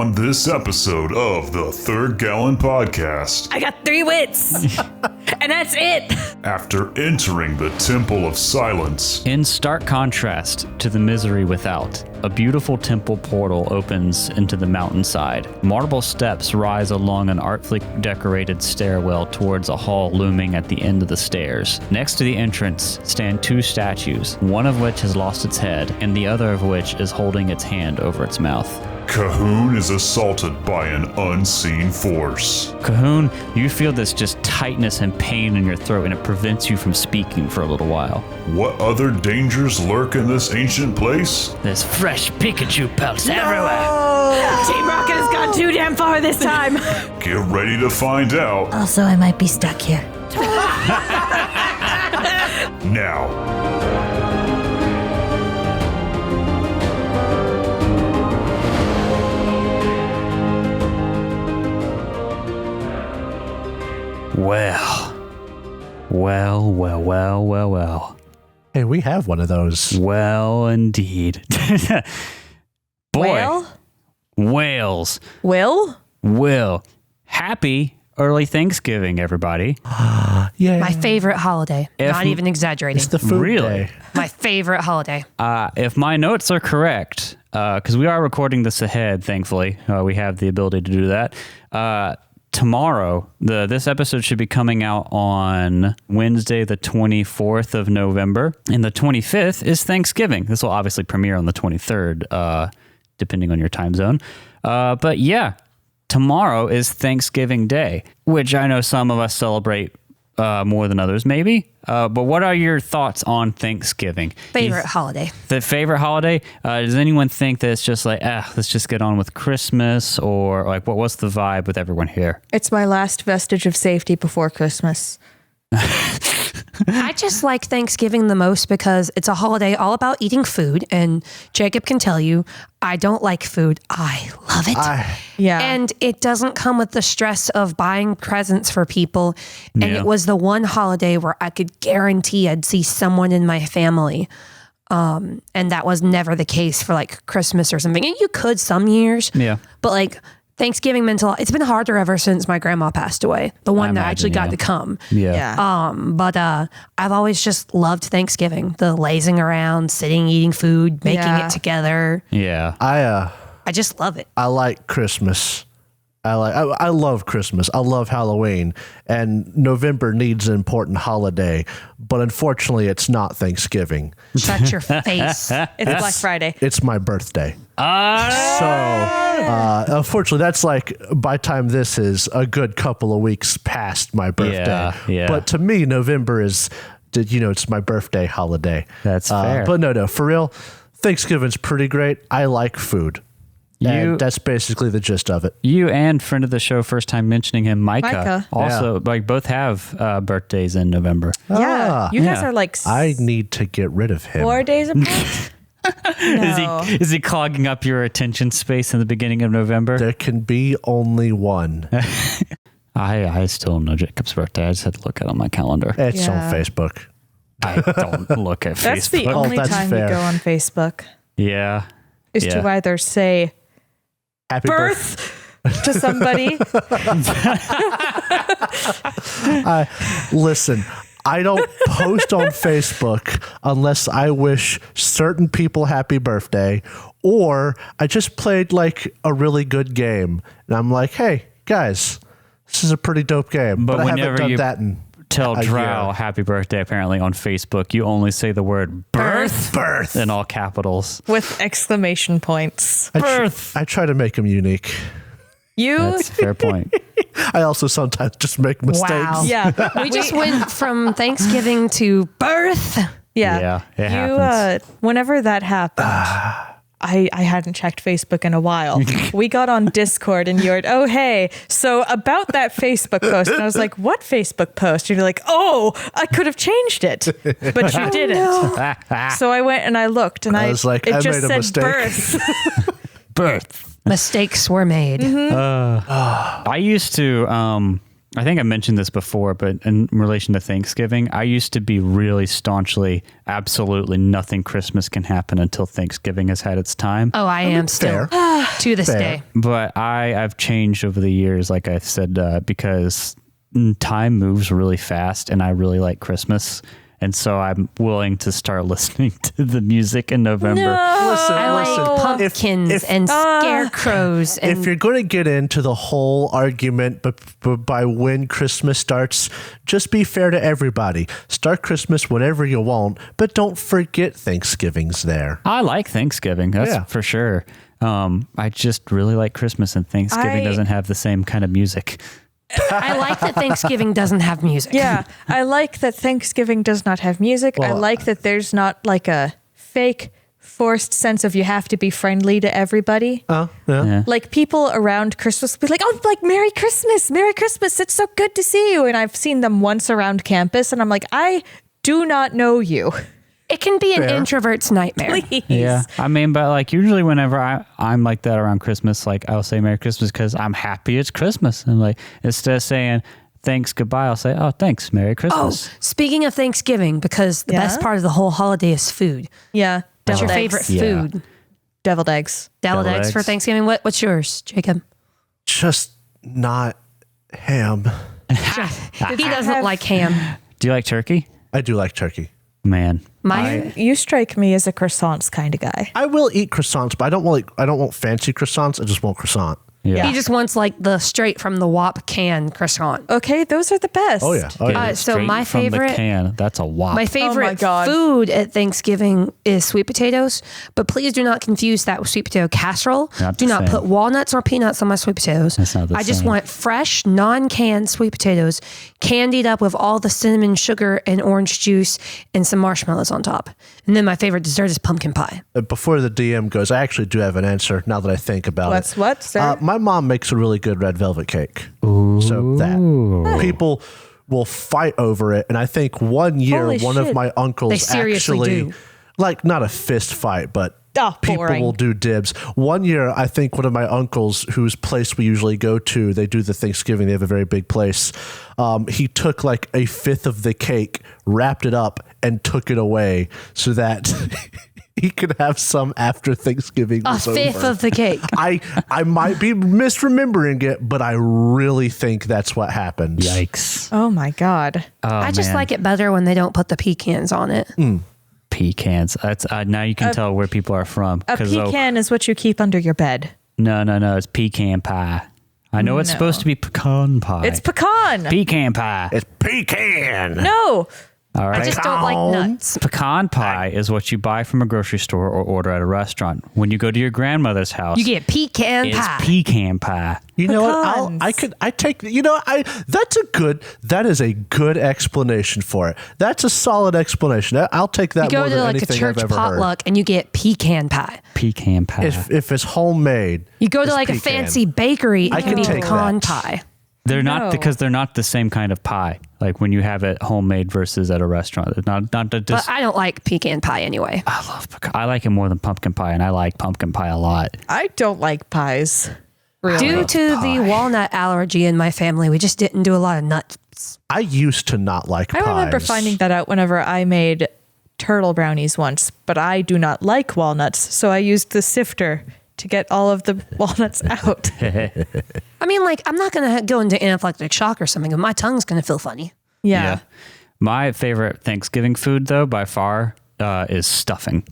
on this episode of the Third Gallon Podcast. I got 3 wits, and that's it. After entering the Temple of Silence, in stark contrast to the misery without, a beautiful temple portal opens into the mountainside. Marble steps rise along an artfully decorated stairwell towards a hall looming at the end of the stairs. Next to the entrance stand 2 statues, one of which has lost its head, and the other of which is holding its hand over its mouth. Kah'Hune is assaulted by an unseen force. Kah'Hune, you feel this just tightness and pain in your throat, and it prevents you from speaking for a little while. What other dangers lurk in this ancient place? There's fresh Pikachu pelts everywhere. Team Rocket has gone too damn far this time. Get ready to find out Also, I might be stuck here. now. Well. Hey, we have one of those. Well, indeed. Boy. Whale? Will. Happy early Thanksgiving, everybody. Yeah. My favorite holiday. Not even exaggerating. It's the food Really? day. My favorite holiday. If my notes are correct, because we are recording this ahead, thankfully, we have the ability to do that. Tomorrow, this episode should be coming out on Wednesday, the 24th of November, and the 25th is Thanksgiving. This will obviously premiere on the 23rd, depending on your time zone. But yeah, tomorrow is Thanksgiving Day, which I know some of us celebrate more than others, maybe. But what are your thoughts on Thanksgiving? Favorite holiday. The favorite holiday? Does anyone think that it's just like, let's just get on with Christmas? Or like, what's the vibe with everyone here? It's my last vestige of safety before Christmas. I just like Thanksgiving the most because it's a holiday all about eating food. And Jacob can tell you, I don't like food. I love it. Yeah. And it doesn't come with the stress of buying presents for people. And Yeah. it was the one holiday where I could guarantee I'd see someone in my family. And that was never the case for like Christmas or something. And you could some years. Yeah. But like Thanksgiving meant a lot. It's been harder ever since my grandma passed away. The one that actually got to come. Yeah. But I've always just loved Thanksgiving. The lazing around, sitting, eating food, making it together. Yeah. I just love it. I like Christmas. I love Christmas. I love Halloween. And November needs an important holiday. But unfortunately, it's not Thanksgiving. Shut your face. It's Black Friday. It's my birthday. So, unfortunately, that's like by the time this is a good couple of weeks past my birthday. Yeah. But to me, November is, it's my birthday holiday. That's fair. But no, for real, Thanksgiving's pretty great. I like food. And that's basically the gist of it. You and friend of the show, first time mentioning him, Micah. Also, like both have birthdays in November. Yeah. You guys Yeah. are like I need to get rid of him. 4 days apart? No. Is he clogging up your attention space in the beginning of November? There can be only one. I still don't know Jacob's birthday. I just had to look at it on my calendar. It's on Facebook. I don't look at That's Facebook. the only that's time fair. you go on Facebook Yeah. is to either say Happy birth to somebody. Listen, I don't post on Facebook unless I wish certain people happy birthday, or I just played like a really good game. And I'm like, hey, guys, this is a pretty dope game. But I haven't whenever done you that in tell a Drow year. happy birthday, apparently on Facebook, you only say the word birth in all capitals. With exclamation points. I try to make them unique. That's a fair point. I also sometimes just make mistakes. Wow. Yeah. We just went from Thanksgiving to birth. Yeah. it happens. Whenever that happened, I hadn't checked Facebook in a while. We got on Discord and you're, oh, hey, so about that Facebook post. And I was like, what Facebook post? And you're like, oh, I could have changed it, but you didn't. So I went and I looked and I was like, it I just made a said mistake. birth. Birth. Mistakes were made. I used to I think I mentioned this before, but in relation to Thanksgiving, I used to be really staunchly, absolutely nothing Christmas can happen until Thanksgiving has had its time. Oh, I am still to this day. But I've changed over the years, like I said, because time moves really fast and I really like Christmas. And so I'm willing to start listening to the music in November. I like pumpkins and scarecrows. And If you're going to get into the whole argument but by when Christmas starts, just be fair to everybody. Start Christmas whenever you want, but don't forget Thanksgiving's there. I like Thanksgiving, that's for sure. I just really like Christmas, and Thanksgiving doesn't have the same kind of music. I like that Thanksgiving doesn't have music. Yeah, I like that Thanksgiving does not have music. I Well, like that there's not like a fake forced sense of you have to be friendly to everybody. Yeah. Like people around Christmas will be like, oh, like Merry Christmas, it's so good to see you. And I've seen them once around campus and I'm like, I do not know you. It can be an introvert's nightmare. Please. Yeah, I mean, but like usually whenever I'm like that around Christmas, like I'll say Merry Christmas because I'm happy it's Christmas, and like instead of saying thanks goodbye, I'll say oh thanks Merry Oh, Christmas. speaking of Thanksgiving, because the best part of the whole holiday is food. Yeah. What's your Deviled favorite eggs. food? Deviled eggs. Deviled eggs for eggs. Thanksgiving. What's yours, Jacob? Just not ham. He doesn't like ham. Do you like turkey? I do like turkey. Man, You strike me as a croissants kind of guy. I will eat croissants, but I don't want fancy croissants. I just want croissant. yeah. He just wants like the straight from the WAP can croissant. Okay, those are the best. Oh yeah. Oh, yeah. So Straight my from the favorite- can. That's a wop. My favorite God. food at Thanksgiving is sweet potatoes, but please do not confuse that with sweet potato casserole. Not Do the not same. put walnuts or peanuts on my sweet potatoes. That's not the I just same. want fresh, non-canned sweet potatoes, candied up with all the cinnamon, sugar, and orange juice, and some marshmallows on top. And then my favorite dessert is pumpkin pie. Before the DM goes, I actually do have an answer now that I think about What's it. what, sir? My mom makes a really good red velvet cake. So that people will fight over it. And I think one year, Holy one of shit. my uncles They seriously actually, do. like not a fist fight, but people boring. will do dibs. One year, I think one of my uncles, whose place we usually go to, they do the Thanksgiving, they have a very big place. He took like a fifth of the cake, wrapped it up, and took it away so that he could have some after Thanksgiving A was fifth over. of the cake. I might be misremembering it, but I really think that's what happened. Yikes. Oh my God. I just like it better when they don't put the pecans on it. Pecans. That's now you can tell where people are from. A 'cause, pecan is what you keep under your bed. No, it's pecan pie. I know it's No. supposed to be pecan pie. It's pecan. pecan pie. It's pecan. No. All right. I just don't like nuts. Pecan pie is what you buy from a grocery store or order at a restaurant. When you go to your grandmother's house, You get pecan it's pie. pecan pie. You know Pecans. what? That is a good explanation for it. That's a solid explanation. I'll take that You more go to than like a anything church I've ever potluck and you get pecan pie. Pecan pie. heard. If it's homemade, You go to it's like a pecan. fancy bakery I and can you take get pecan that. pie. They're No. not because they're not the same kind of pie. Like when you have it homemade versus at a restaurant. It's not the But I don't like pecan pie anyway. I love pecan. I like it more than pumpkin pie, and I like pumpkin pie a lot. I don't like pies. Really. Due to the walnut allergy in my family, we just didn't do a lot of nuts. I used to not like I pies. remember finding that out whenever I made turtle brownies once, but I do not like walnuts, so I used the sifter to get all of the walnuts out. I mean, like, I'm not going to go into anaphylactic shock or something, but my tongue's going to feel funny. Yeah. My favorite Thanksgiving food, though, by far, is stuffing.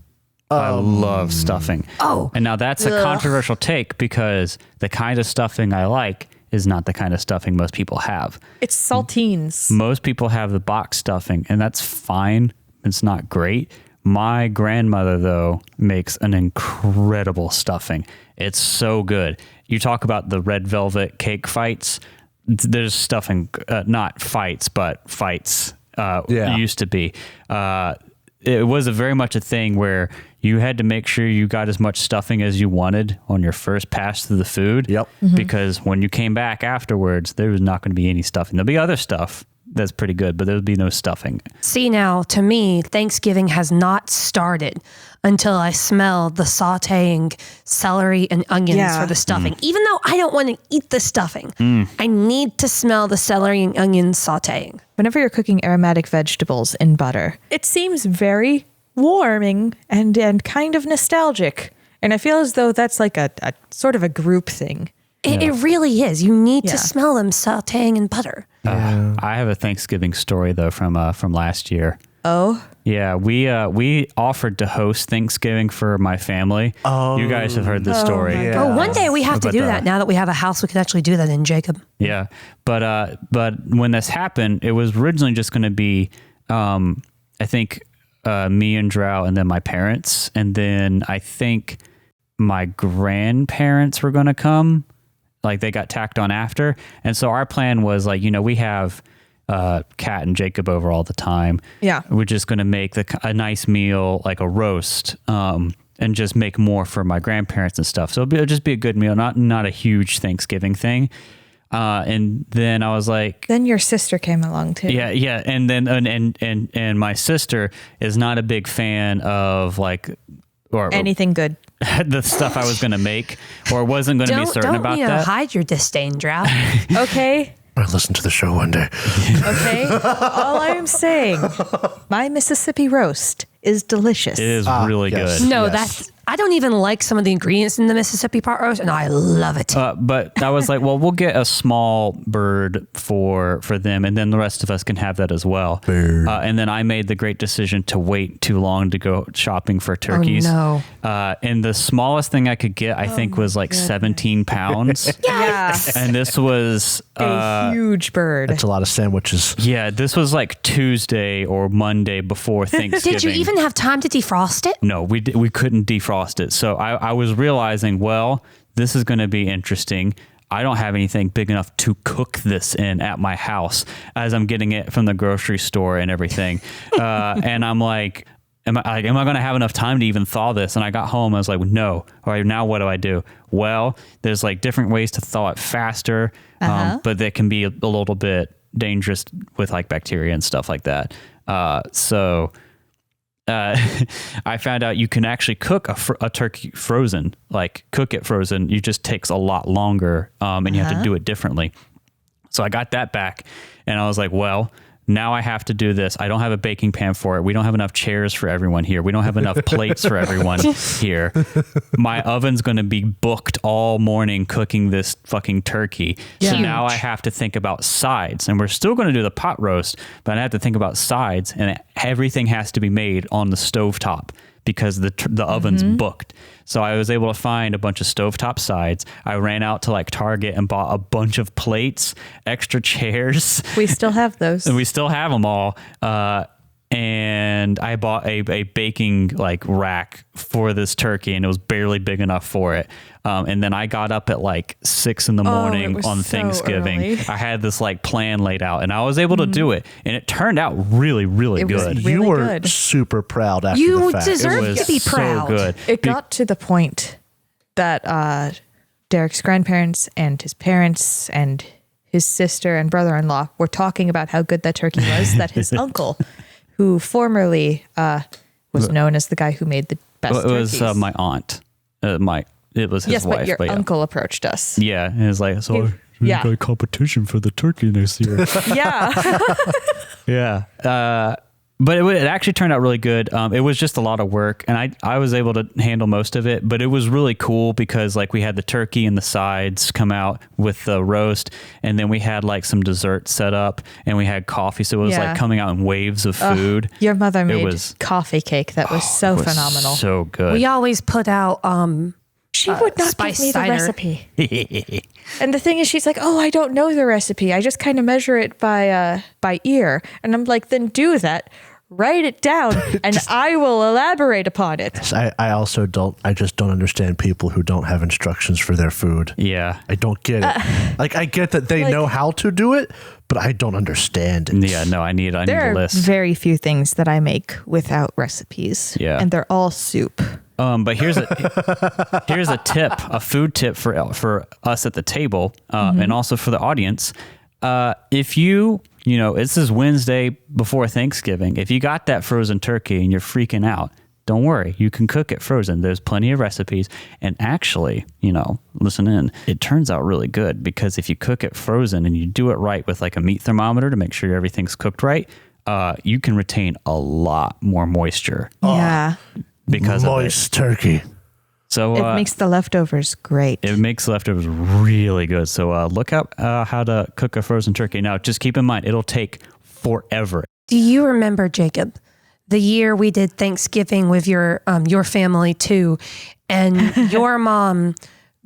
I love stuffing. Oh. And now that's a controversial take because the kind of stuffing I like is not the kind of stuffing most people have. It's saltines. Most people have the box stuffing, and that's fine. It's not great. My grandmother, though, makes an incredible stuffing. It's so good. You talk about the red velvet cake fights. There's stuffing, not fights, but fights used to be. It was very much a thing where you had to make sure you got as much stuffing as you wanted on your first pass through the food. Yep. Because when you came back afterwards, there was not going to be any stuffing. There'll be other stuff, that's pretty good, but there would be no stuffing. See, now, to me, Thanksgiving has not started until I smell the sauteing celery and onions for the stuffing. Even though I don't want to eat the stuffing, I need to smell the celery and onions sauteing. Whenever you're cooking aromatic vegetables in butter, it seems very warming and kind of nostalgic. And I feel as though that's like a sort of a group thing. It really is. You need to smell them sauteing in butter. I have a Thanksgiving story though from last year. Oh, Yeah, we offered to host Thanksgiving for my family. Oh, you guys have heard this story. my Oh, one day we have to But, do that. Now that we have a house, we can actually do that in Jacob. Yeah, but when this happened, it was originally just going to be, I think, me and Drow, and then my parents, and then I think my grandparents were going to come. Like they got tacked on after, and so our plan was like, we have Kat and Jacob over all the time. Yeah. We're just going to make a nice meal, like a roast, and just make more for my grandparents and stuff. So it'll just be a good meal, not a huge Thanksgiving thing. And then I was like, then your sister came along too. yeah. And then, and my sister is not a big fan of or Anything good. the stuff I was going to make, or wasn't going to be certain about that. Hide your disdain, Drow. Okay. I'll listen to the show one day. Okay. All I'm saying, my Mississippi roast is delicious. It is really yes. good. No, Yes. I don't even like some of the ingredients in the Mississippi pot roast, and I love it. But I was like, well, we'll get a small bird for them, and then the rest of us can have that as well. And then I made the great decision to wait too long to go shopping for turkeys. no. And the smallest thing I could get, I think, was like 17 pounds. Yeah. And this was A huge bird. It's a lot of sandwiches. yeah, this was like Tuesday or Monday before Thanksgiving. Did you even have time to defrost it? No, we couldn't defrost it. So I was realizing, well, this is going to be interesting. I don't have anything big enough to cook this in at my house as I'm getting it from the grocery store and everything. And I'm like, am I going to have enough time to even thaw this? And I got home, I was like, no. All right, now what do I do? Well, there's like different ways to thaw it faster, but they can be a little bit dangerous with like bacteria and stuff like that. So I found out you can actually cook a turkey frozen, like cook it frozen. It just takes a lot longer, and you have to do it differently. So I got that back, and I was like, well, now I have to do this. I don't have a baking pan for it. We don't have enough chairs for everyone here. We don't have enough plates for everyone here. My oven's going to be booked all morning cooking this fucking turkey. So now I have to think about sides, and we're still going to do the pot roast, but I have to think about sides, and everything has to be made on the stovetop because the oven's booked. So I was able to find a bunch of stovetop sides. I ran out to like Target and bought a bunch of plates, extra chairs. We still have those. And we still have them all. And I bought a baking like rack for this turkey, and it was barely big enough for it. And then I got up at like 6 a.m. was on so Thanksgiving. early. I had this like plan laid out, and I was able to do it, and it turned out really, really It was good. really You were good. super proud after You the fact. deserve It was to be proud. so good. It got to the point that Derek's grandparents and his parents and his sister and brother-in-law were talking about how good that turkey was, that his uncle, who formerly was known as the guy who made the best It was turkeys. my aunt. It was his yes, wife. but your yeah. uncle approached us. Yeah, and it was like, so we Yeah. got a competition for the turkey next year. Yeah. Yeah. But it actually turned out really good. It was just a lot of work, and I was able to handle most of it, but it was really cool because like we had the turkey and the sides come out with the roast, and then we had like some dessert set up, and we had coffee. So it was Yeah. like coming out in waves of food. Your mother made was- coffee cake that was so It was phenomenal. So good. We always put out She would not spice give me cider. the recipe. And the thing is, she's like, "Oh, I don't know the recipe. I just kind of measure it by ear." And I'm like, "Then do that. Write it down, and I will elaborate upon it." I also don't. I just don't understand people who don't have instructions for their food. Yeah. I don't get it. Like I get that they know how to do it, but I don't understand it. Yeah, no, I need There a are list. very few things that I make without recipes. Yeah. And they're all soup. But here's a tip, a food tip for us at the table, and also for the audience. If you this is Wednesday before Thanksgiving. If you got that frozen turkey and you're freaking out, don't worry. You can cook it frozen. There's plenty of recipes. And actually, listen in. It turns out really good because if you cook it frozen and you do it right with like a meat thermometer to make sure everything's cooked right, you can retain a lot more moisture Yeah. because Moist turkey. So It makes the leftovers great. it makes leftovers really good. So look up how to cook a frozen turkey. Now, just keep in mind, it'll take forever. Do you remember, Jacob, the year we did Thanksgiving with your family too, and your mom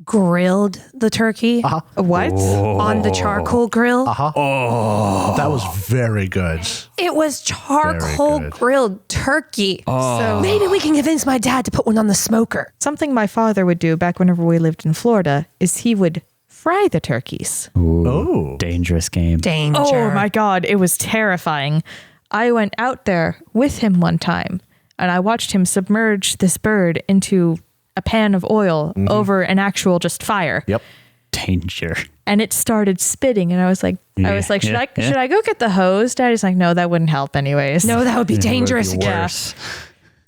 grilled the turkey What? on the charcoal grill? That was very good. It was charcoal good. grilled turkey. So Maybe we can convince my dad to put one on the smoker. something my father would do back whenever we lived in Florida is he would fry the turkeys. Oh. Dangerous game. Danger. Oh my God, it was terrifying. I went out there with him one time and I watched him submerge this bird into a pan of oil over an actual just fire. Yep. Danger. And it started spitting and I was like, should I go get the hose? Daddy's like, no, that wouldn't help anyways. No, that would be dangerous. Worse.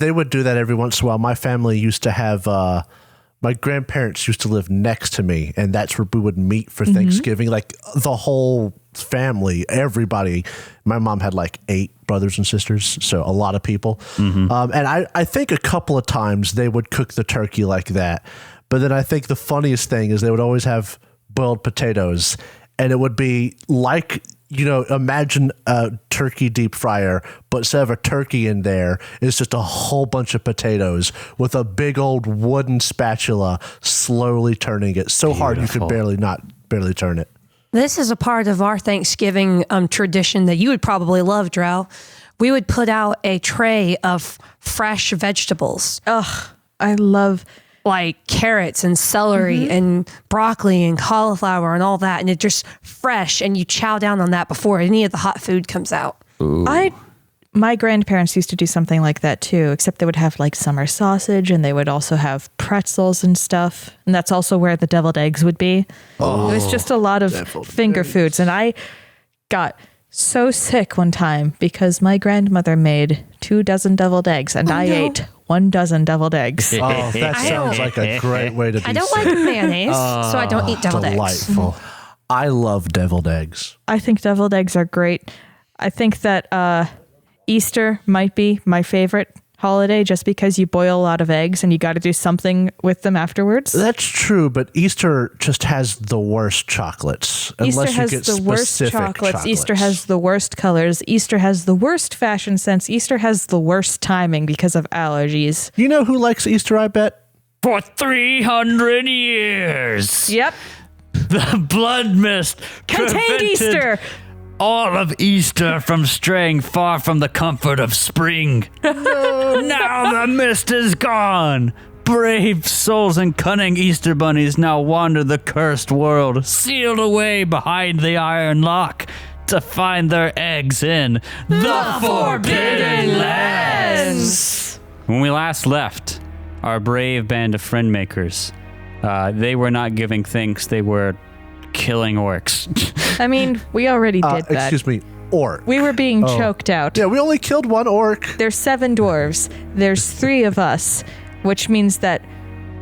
They would do that every once in a while. My family used to have, my grandparents used to live next to me, and that's where we would meet for Thanksgiving. Like the whole family, everybody. My mom had like 8 brothers and sisters, so a lot of people. And I think a couple of times they would cook the turkey like that. But then I think the funniest thing is they would always have boiled potatoes, and it would be like, imagine a turkey deep fryer, but instead of a turkey in there, it's just a whole bunch of potatoes with a big old wooden spatula slowly turning it so hard you could barely turn it. This is a part of our Thanksgiving tradition that you would probably love, Drow. We would put out a tray of fresh vegetables. I love Like carrots and celery and broccoli and cauliflower and all that. And it's just fresh. And you chow down on that before any of the hot food comes out. My grandparents used to do something like that too, except they would have like summer sausage and they would also have pretzels and stuff. And that's also where the deviled eggs would be. It was just a lot of finger foods. And I got so sick one time because my grandmother made 24 deviled eggs and I ate 12 deviled eggs. Oh, that sounds like a great way to be I don't sick. like mayonnaise, so I don't eat deviled eggs. Delightful. I love deviled eggs. I think deviled eggs are great. I think that Easter might be my favorite holiday just because you boil a lot of eggs and you got to do something with them afterwards. That's true, but Easter just has the worst chocolates. Easter Unless has you get the worst specific chocolates. Easter has the worst colors. Easter has the worst fashion sense. Easter has the worst timing because of allergies. You know who likes Easter, I bet? For 300 years, Yep. the blood mist Contained prevented Easter. all of Easter from straying far from the comfort of spring. Now the mist is gone. Brave souls and cunning Easter bunnies now wander the cursed world, sealed away behind the iron lock to find their eggs in the Forbidden Lands. When we last left, our brave band of friend makers, they were not giving thanks, they were killing orcs. I mean, we already did that. Excuse me, orc. We were being choked out. Yeah, we only killed one orc. There's 7 dwarves. There's 3 of us, which means that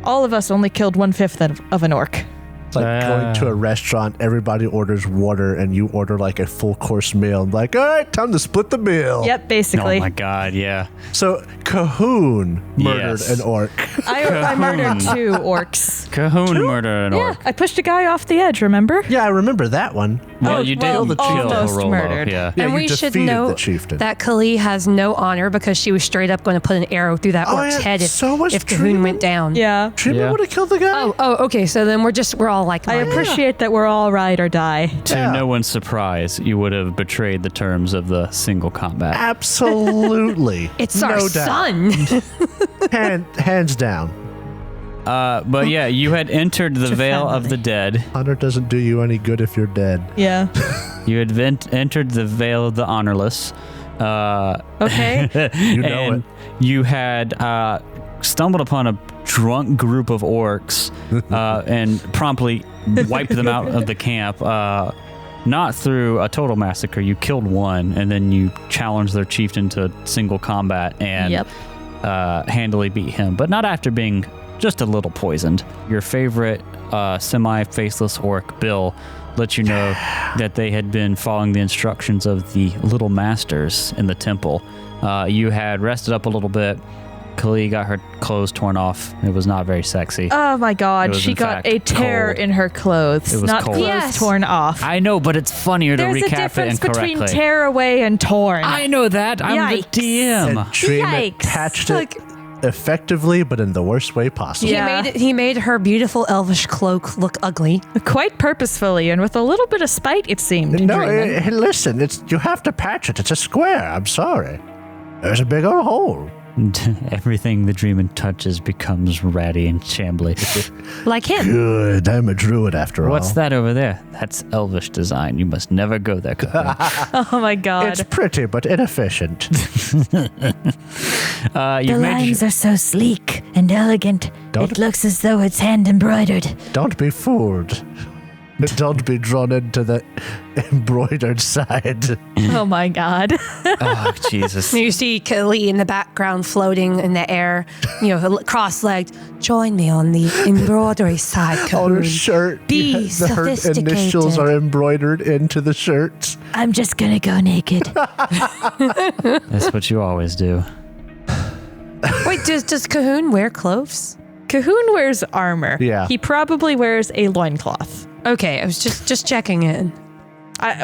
all of us only killed 1/5 of an orc. It's like going to a restaurant, everybody orders water, and you order like a full course meal. I'm like, all right, time to split the meal. Yep, basically. Oh my god, yeah. So Kah'Hune murdered Yes. an orc. I murdered 2 orcs. Kah'Hune murdered an Yeah, orc. I pushed a guy off the edge, remember? Yeah, I remember that one. Well, you did well, kill almost Rollo, murdered. yeah. Yeah, And you we should defeated the note chieftain. that Kali has no honor because she was straight up going to put an arrow through that Oh, orc's yeah, head so much if Kah'Hune treatment. went down. Yeah. Treatment Yeah. would have killed the guy. Oh, okay. So then we're all like, I appreciate that we're all ride or die. To Yeah. no one's surprise, you would have betrayed the terms of the single combat. Absolutely. it's no our doubt. son. Hands down. But yeah, you had entered the Vale of the Dead. Honor doesn't do you any good if you're dead. Yeah. You had entered the Vale of the Honorless. Okay. You know and you had stumbled upon a drunk group of orcs and promptly wiped them out of the camp. not through a total massacre. You killed one, and then you challenged their chieftain to single combat and handily beat him, but not after being just a little poisoned. Your favorite semi-faceless orc, Bill, let you know that they had been following the instructions of the little masters in the temple. You had rested up a little bit. Kali got her clothes torn off. It was not very sexy. Oh my God, was, she in got fact, a tear cold. in her clothes, It was not cold. clothes Yes. torn off. I know, but it's funnier to There's a recap it difference incorrectly. between tear away and torn. I know that. I'm Yikes. the DM. And Dream Yikes. attached it Like- effectively, but in the worst way possible. Yeah. He made her beautiful elvish cloak look ugly. Quite purposefully and with a little bit of spite, it seemed. No, Dreamin'. listen, you have to patch it. It's a square. I'm sorry. There's a big old hole. Everything the dreamer touches becomes ratty and shambly. Like him. Good. I'm a druid after all. What's that over there? That's elvish design. You must never go there. Kah'Hune. Oh my God. It's pretty but inefficient. You've The made lines are so sleek and elegant. Don't- It looks as though it's hand embroidered. Don't be fooled. Don't be drawn into the embroidered side. Oh my God. Oh, Jesus. You see Kali in the background floating in the air, cross-legged. Join me on the embroidery side, On her Kah'Hune. shirt, Be her initials sophisticated. are embroidered into the shirt. I'm just gonna go naked. That's what you always do. Wait, does Kah'Hune wear clothes? Kah'Hune wears armor. Yeah. He probably wears a loincloth. Okay, I was just checking in.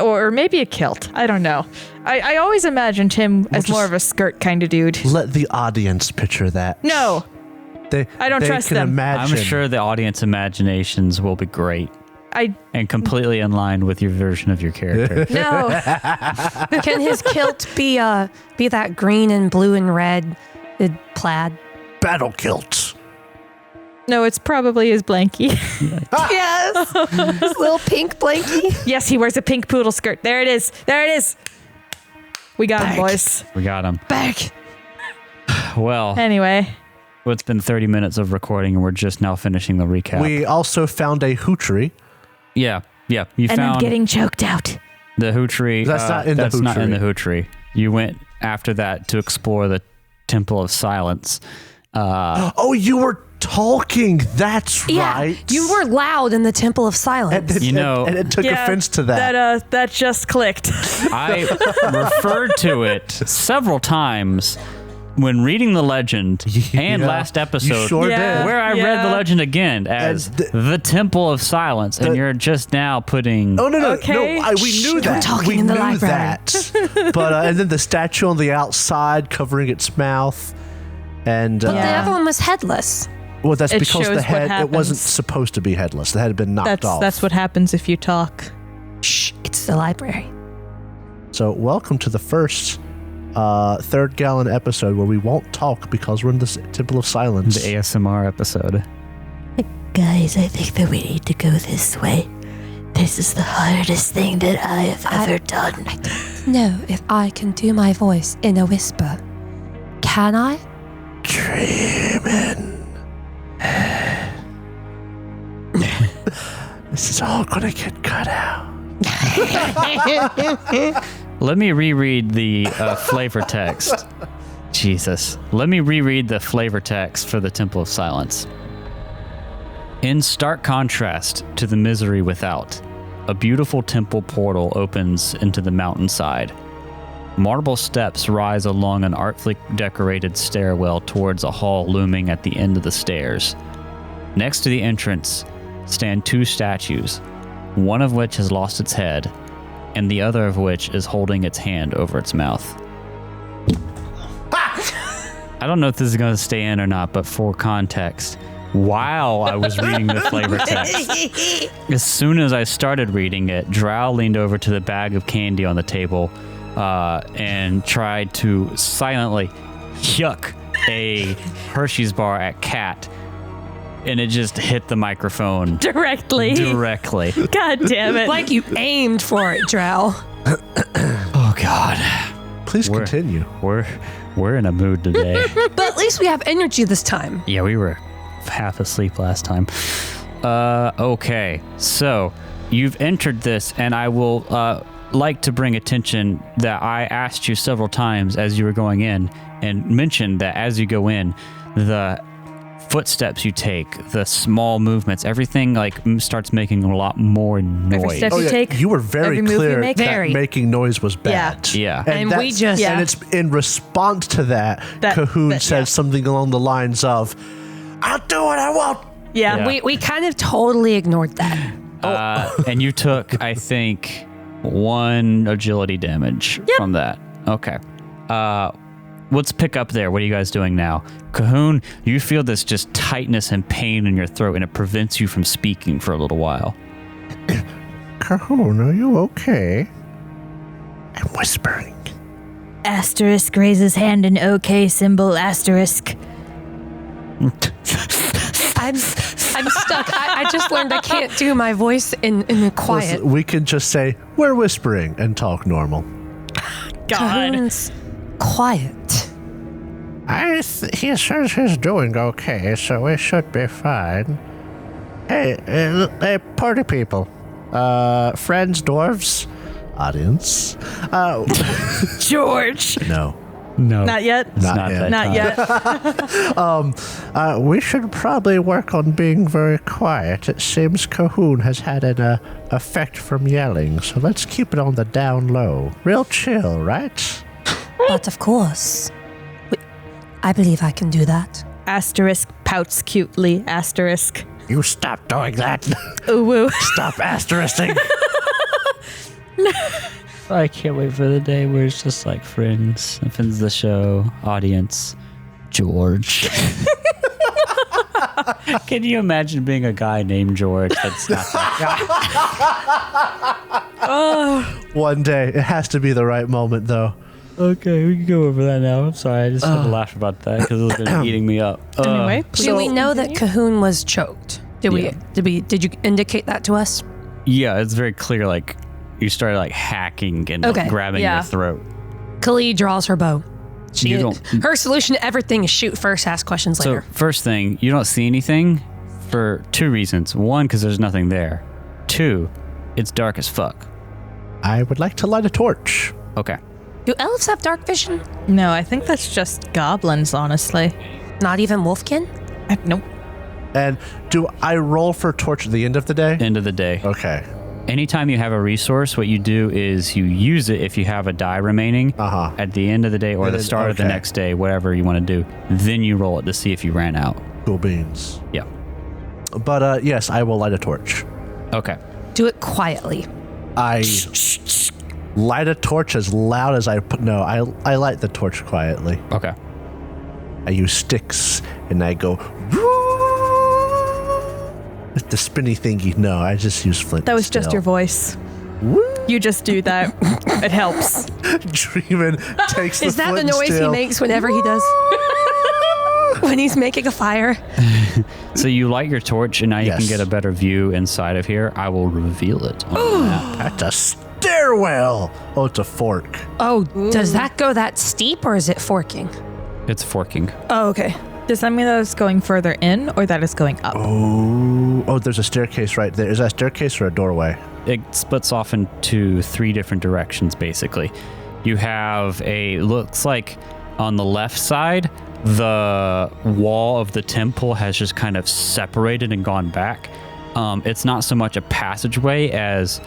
Or maybe a kilt. I don't know. I always imagined him as more just- of a skirt kind of dude. Let the audience picture that. No. They, I don't they trust can them. Imagine. I'm sure the audience imaginations will be great I and completely in line with your version of your character. No. Can his kilt be that green and blue and red plaid? Battle kilts. No, it's probably his blankie. Yes. His little pink blankie. Yes, he wears a pink poodle skirt. There it is. There it is. We got him, boys. We got him. Back. Well, Anyway. it's been 30 minutes of recording and we're just now finishing the recap. We also found a hoochery. Yeah. You And found I'm getting choked out. the hoochery. That's not in the That's not in the hoochery. hoochery. You went after that to explore the Temple of Silence. Oh, you were talking. That's Yeah, right. you were loud in the Temple of Silence. And, You know- and it took offense to that. That just clicked. I referred to it several times when reading the legend and Yeah, last episode. You sure Yeah. did. where I read the Yeah. legend again as And the Temple of Silence, and the- you're just now putting. Oh no! Okay. We knew We're that. talking we in the knew library. that. But and then the statue on the outside covering its mouth, and But the Yeah. other one was headless. well, that's It because shows the what head it wasn't happens. supposed to be headless. The head had been knocked off. That's what happens if you talk. Shh, it's the library. So welcome to the first third gallon episode where we won't talk because we're in the Temple of Silence. The ASMR episode. Guys, I think that we need to go this way. This is the hardest thing that I have ever done. No, if I can do my voice in a whisper. Can I? Dreaming. This is all gonna get cut out. Let me reread the flavor text. Jesus. Let me reread the flavor text for the Temple of Silence. In stark contrast to the misery without, a beautiful temple portal opens into the mountainside. Marble steps rise along an artfully decorated stairwell towards a hall looming at the end of the stairs. Next to the entrance stand two statues, one of which has lost its head, and the other of which is holding its hand over its mouth. I don't know if this is going to stay in or not, but for context, while I was reading the flavor text, as soon as I started reading it, Drow leaned over to the bag of candy on the table and tried to silently yuck a Hershey's bar at Kat, and it just hit the microphone Directly. directly. God damn it. Like you aimed for it, Drow. Oh God, Please continue. we're in a mood today. But at least we have energy this time. Yeah, we were half asleep last time. Okay, so you've entered this, and I will like to bring attention that I asked you several times as you were going in, and mentioned that as you go in, the footsteps you take, the small movements, everything like starts making a lot more noise. step you take, you were very every move you clear make. that Very. making noise was bad. Yeah. And we that's- just- and it's in response to that, Kah'Hune says something along the lines of, "I'll do what I want." Yeah. Yeah. We kind of totally ignored that. And you took, I think, 1 agility damage from that. Okay. Let's pick up there. What are you guys doing now? Kah'Hune, you feel this just tightness and pain in your throat, and it prevents you from speaking for a little while. Kah'Hune, are you okay? I'm whispering. Asterisk raises hand in OK symbol asterisk. I'm stuck. I just learned I can't do my voice in the quiet. Listen, we can just say, we're whispering and talk normal. God. Kah'Hune's quiet. He says he's doing okay, so we should be fine. Hey, party people. Friends, dwarves, audience. George. No. No. Not yet. Not yet. Not yet. We should probably work on being very quiet. It seems Kah'Hune has had an effect from yelling, so let's keep it on the down low. Real chill, right? But of course, I believe I can do that. Asterisk pouts cutely. Asterisk. You stop doing that. Ooh woo. Stop asterisking. I can't wait for the day where it's just like friends of the show, audience, George. Can you imagine being a guy named George that's not that guy? One day. It has to be the right moment, though. Okay, we can go over that now. I'm sorry, I just had to laugh about that because it's been eating me up. Anyway, Do we know that Kah'Hune was choked? Did you indicate that to us? Yeah, it's very clear. Like you started like hacking and like, Okay, grabbing yeah. your throat. Khalid draws her bow. You don't- Her solution to everything is shoot first, ask questions So later. first thing, you don't see anything for 2 reasons. 1, because there's nothing there. 2, it's dark as fuck. I would like to light a torch. Okay. Do elves have dark vision? no, I think that's just goblins, honestly. Not even wolfkin? Nope. And do I roll for torch at the end of the day? End of the day. Okay. Anytime you have a resource, what you do is you use it if you have a die remaining at the end of the day or And the then- start of the okay. next day, whatever you want to do. Then you roll it to see if you ran out. Cool beans. Yeah. But yes, I will light a torch. Okay. Do it quietly. I light a torch as loud as I put. No, I light the torch quietly. Okay. I use sticks and I go with the spinny thingy. No, I just use flint. That was just your voice. You just do that. It helps. Dreamin takes Is the that the flint noise still. he makes whenever he does? When he's making a fire? So you light your torch and now you Yes. can get a better view inside of here. I will reveal it on the map. That's a stairwell. Oh, it's a fork. Oh, does that go that steep or is it forking? It's forking. Oh, okay. Does that mean that it's going further in or that it's going up? Oh, there's a staircase right there. Is that a staircase or a doorway? It splits off into 3 different directions, basically. You have looks like on the left side, the wall of the temple has just kind of separated and gone back. It's not so much a passageway as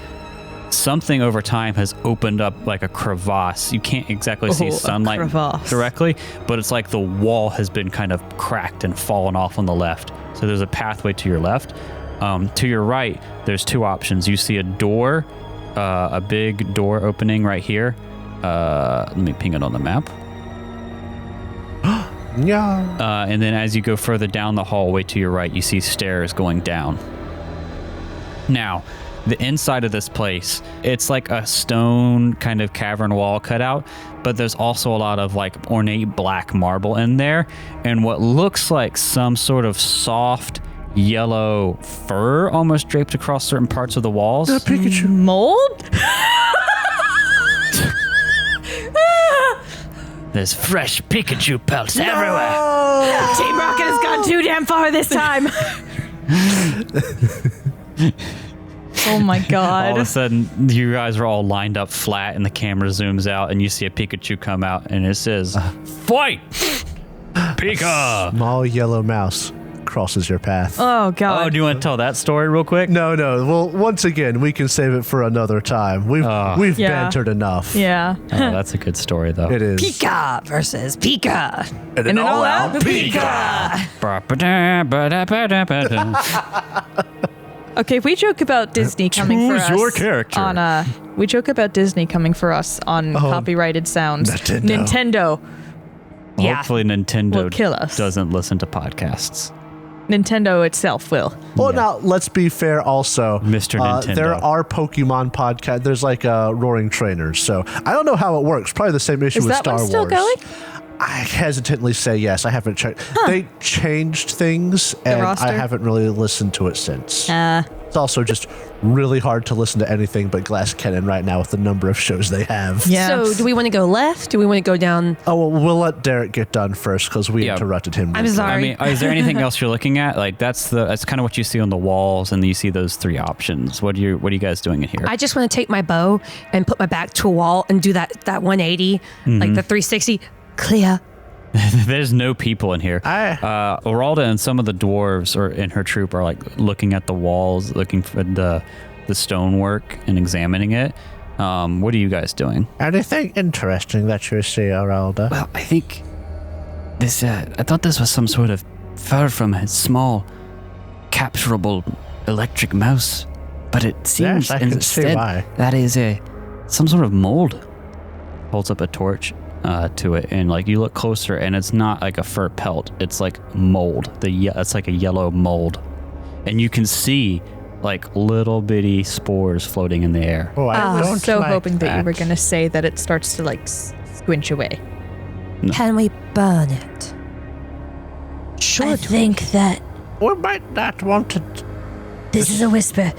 something over time has opened up like a crevasse. You can't exactly see Oh, a sunlight crevasse. directly, but it's like the wall has been kind of cracked and fallen off on the left. So there's a pathway to your left. To your right, there's 2 options. You see a door, a big door opening right here. Let me ping it on the map. Yeah. And then as you go further down the hallway to your right, you see stairs going down. Now, the inside of this place, it's like a stone kind of cavern wall cut out, but there's also a lot of like ornate black marble in there and what looks like some sort of soft yellow fur almost draped across certain parts of the walls. Pikachu. Mold? There's fresh Pikachu pelts everywhere. Team Rocket has gone too damn far this time. Oh my All of a god. sudden, you guys are all lined up flat, and the camera zooms out, and you see a Pikachu come out, and it says, "Fight, Pika!" Small yellow mouse crosses your path. Oh god. Oh, do you want to tell that story real quick? No. Well, once again, we can save it for another time. We've Yeah. bantered enough. Yeah. Oh, that's a good story, though. It is. Pika versus Pika. And And an all-out Okay, we joke about Disney coming for Choose us your character. on we joke about Disney coming for us on copyrighted sounds. Nintendo. Yeah. Hopefully, Nintendo Will kill us. doesn't listen to podcasts. Nintendo itself will. Well, now let's be fair. Also, Mr. Nintendo. there are Pokemon podcasts. There's like Roaring Trainers. So I don't know how it works. Probably the same issue Is with that Star one still Wars. going? I hesitantly say yes. I haven't checked. They changed things, and I roster? haven't really listened to it since. It's also just really hard to listen to anything but Glass Cannon right now with the number of shows they have. Yeah. So do we want to go left? Do we want to go down? Oh, well, we'll let Derek get done first because we Yeah. interrupted him. I'm sorry. I mean, is there anything else you're looking at? Like that's kind of what you see on the walls, and you see those three options. What are you guys doing in here? I just want to take my bow and put my back to a wall and do that 180, like the 360. Clear. There's no people in here. I- Oralda and some of the dwarves are in her troop are like looking at the walls, looking for the stonework and examining it. What are you guys doing? Anything interesting that you see, Aralda? Well, I think this. I thought this was some sort of fur from a small, capturable electric mouse, but it seems Yes, I can see instead why. that is some sort of mold. Holds up a torch to it, and like you look closer, and it's not like a fur pelt. It's like mold. It's like a yellow mold, and you can see like little bitty spores floating in the air. Oh, I don't so like hoping that you were going to say that it starts to like squinch away. Can we burn it? I think that We might not want to. this is a whisper.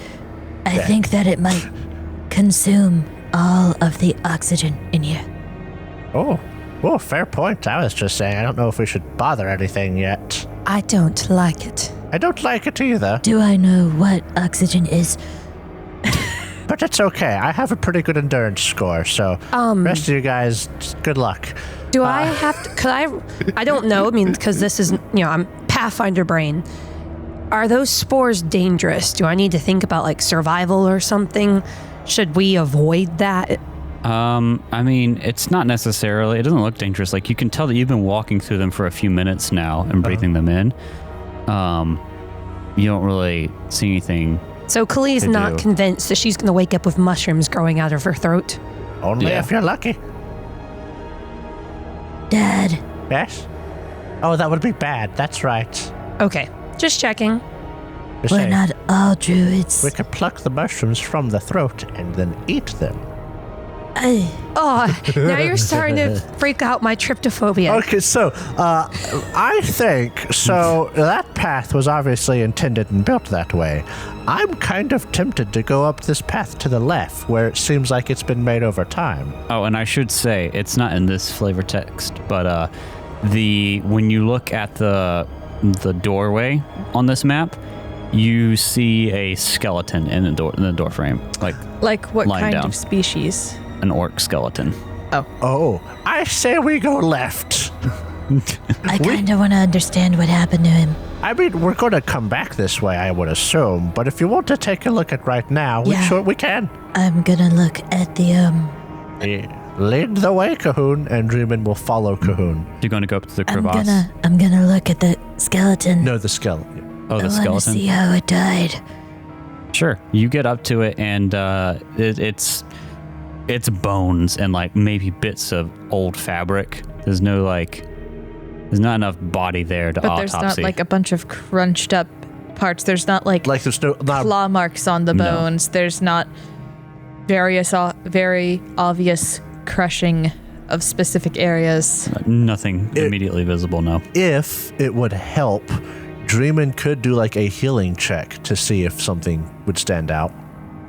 I think that it might consume all of the oxygen in here. Oh, fair point. I was just saying, I don't know if we should bother anything yet. I don't like it. I don't like it either, Do I know what oxygen is? but it's okay. I have a pretty good endurance score, so rest of you guys, just good luck. Do I have to? Could I don't know. I mean, because this is, I'm Pathfinder brain. Are those spores dangerous? Do I need to think about like survival or something? Should we avoid that? I mean, it's not necessarily. It doesn't look dangerous. Like you can tell that you've been walking through them for a few minutes now and breathing them in. You don't really see anything. So Kali's They not do. convinced that she's going to wake up with mushrooms growing out of her throat. Only Yeah. if you're lucky. Dad, Yes? Oh, that would be bad. That's right. Okay, just checking. Just we're saying. not all druids. We could pluck the mushrooms from the throat and then eat them. Oh, now you're starting to freak out my tryptophobia. Okay, so I think that path was obviously intended and built that way. I'm kind of tempted to go up this path to the left, where it seems like it's been made over time. Oh, and I should say it's not in this flavor text, but when you look at the doorway on this map, you see a skeleton in the door frame, Like what Lying kind down. of species? an orc skeleton. Oh, I say we go left. I kind of want to understand what happened to him. I mean, we're going to come back this way, I would assume. But if you want to take a look at right now, Yeah. we can. I'm gonna look at the Lead the way, Kah'Hune, and Dreamin will follow Kah'Hune. You're going to go up to the crevasse. I'm gonna look at the skeleton. No, the skeleton. Oh, I the want to skeleton. see how it died. Sure. You get up to it, and it's bones and like maybe bits of old fabric. There's not enough body there to But autopsy. there's not like a bunch of crunched up parts. There's not like Like there's not claw marks on the No. bones. There's not very obvious crushing of specific areas. Nothing immediately visible. No. if it would help, Dreamin could do like a healing check to see if something would stand out.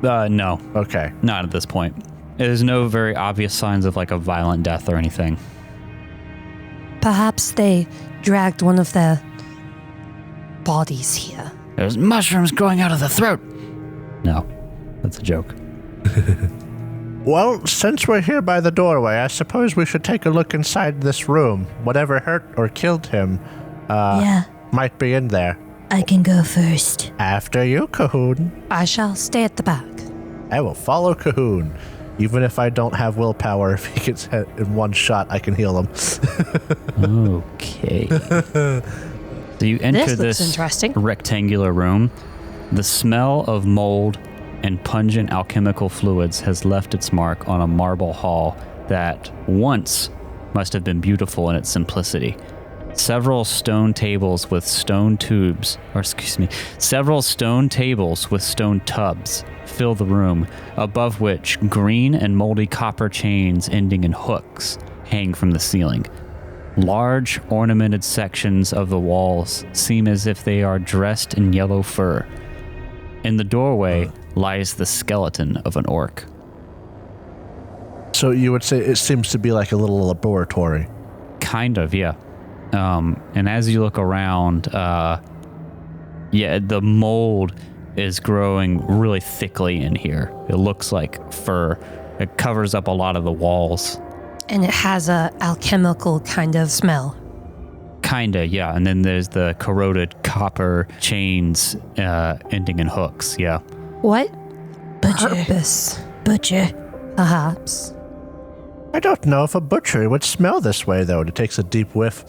No. Okay. Not at this point. There's no very obvious signs of like a violent death or anything. Perhaps they dragged one of their bodies here. There's mushrooms growing out of the throat. No. That's a joke. Well, since we're here by the doorway, I suppose we should take a look inside this room. Whatever hurt or killed him Yeah, might be in there. I can go first. After you, Kah'Hune. I shall stay at the back. I will follow Kah'Hune. Even if I don't have willpower, if he gets hit in one shot, I can heal him. Okay. So you enter This looks this interesting. rectangular room. The smell of mold and pungent alchemical fluids has left its mark on a marble hall that once must have been beautiful in its simplicity. Several stone tables with stone tubs fill the room, above which green and moldy copper chains ending in hooks hang from the ceiling. Large ornamented sections of the walls seem as if they are dressed in yellow fur. In the doorway lies the skeleton of an orc. So you would say it seems to be like a little laboratory. Kind of, yeah. And as you look around, the mold is growing really thickly in here. It looks like fur. It covers up a lot of the walls. And it has a alchemical kind of smell. Kinda, yeah. And then there's the corroded copper chains ending in hooks, yeah. What Butcher. purpose, Butcher. perhaps? I don't know if a butcher would smell this way, though. It takes a deep whiff.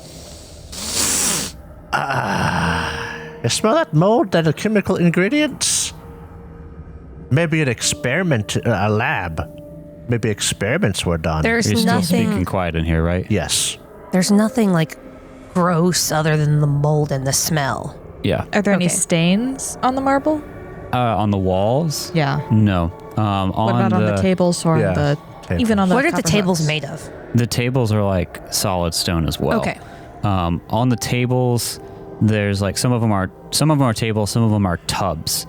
You smell that mold, that chemical ingredients? Maybe an experiment, a lab. Maybe experiments were done. There's You're still nothing. speaking quiet in here, right? Yes. There's nothing like gross other than the mold and the smell. Yeah. Are there any Okay. stains on the marble? On the walls? Yeah. No. What about on the tables or Yeah, on the tables. even on the What are the copper tables hooks? made of? The tables are like solid stone as well. Okay. On the tables, there's like some of them are tables, some of them are tubs.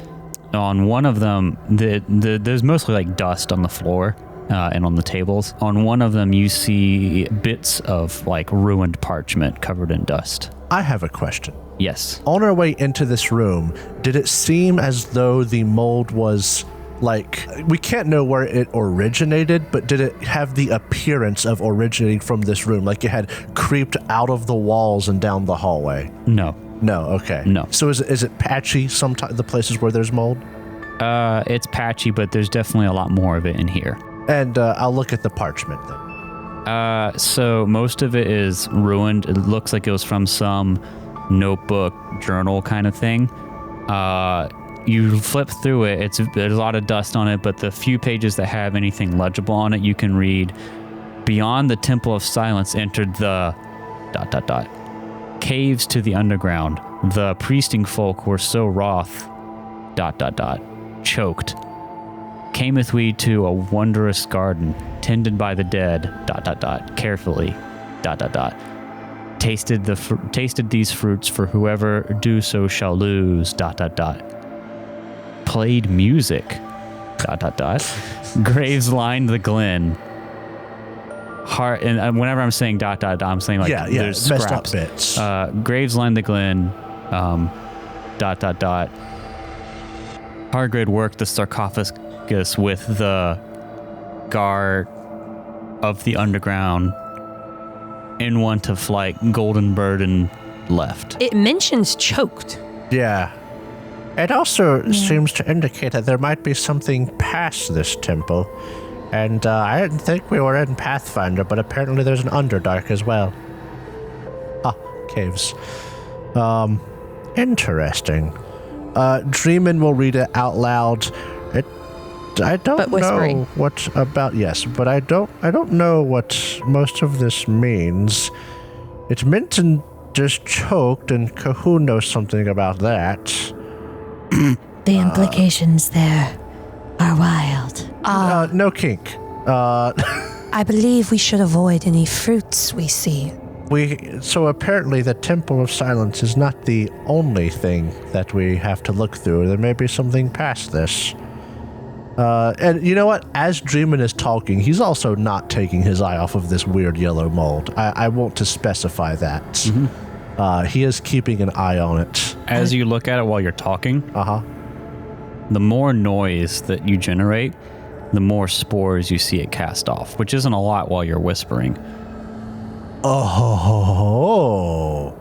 On one of them, there's mostly like dust on the floor and on the tables. On one of them, you see bits of like ruined parchment covered in dust. I have a question. Yes. On our way into this room, did it seem as though the mold was like, we can't know where it originated, but did it have the appearance of originating from this room? Like it had creeped out of the walls and down the hallway? No. No, okay. No. So is it patchy sometimes, the places where there's mold? It's patchy, but there's definitely a lot more of it in here. And I'll look at the parchment then. So most of it is ruined. It looks like it was from some notebook, journal kind of thing. You flip through it, there's a lot of dust on it, but the few pages that have anything legible on it, you can read, "Beyond the Temple of Silence entered the ... caves to the underground. The priesting folk were so wroth ... choked. Cameth we to a wondrous garden, tended by the dead ... carefully ... tasted these fruits, for whoever do so shall lose ... played music ... graves lined the glen. Heart, and whenever I'm saying ... I'm saying like there's messed up scraps. bits. Graves lined the glen ... Hargrid worked the sarcophagus with the guard of the underground in want of flight, golden burden left. It mentions choked. Yeah. It also seems to indicate that there might be something past this temple. And I didn't think we were in Pathfinder, but apparently there's an Underdark as well. Caves. Interesting. Dreamin will read it out loud. I don't But whispering. know what about but I don't know what most of this means. It's meant and just choked, and Kah'Hune knows something about that. The implications there are wild. No kink. I believe we should avoid any fruits we see. So apparently the Temple of Silence is not the only thing that we have to look through. There may be something past this. And you know what? As Dreamin is talking, he's also not taking his eye off of this weird yellow mold. I want to specify that. Mm-hmm. He is keeping an eye on it. As you look at it while you're talking, the more noise that you generate, the more spores you see it cast off, which isn't a lot while you're whispering. Oh,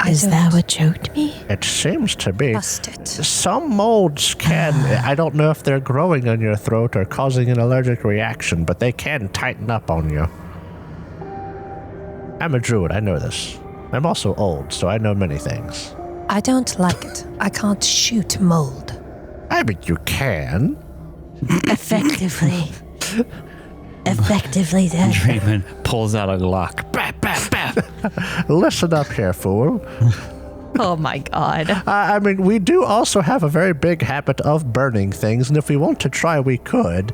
Is that what choked me? it seems to be. Trust it. Some molds can, I don't know if they're growing on your throat or causing an allergic reaction, but they can tighten up on you. I'm a druid, I know this. I'm also old, so I know many things. I don't like it. I can't shoot mold. I mean, you can. Effectively. Effectively, Dad. Draymond pulls out a Glock. Bah, bah, bah. Listen up here, fool. Oh my God. I mean, we do also have a very big habit of burning things, and if we want to try, we could.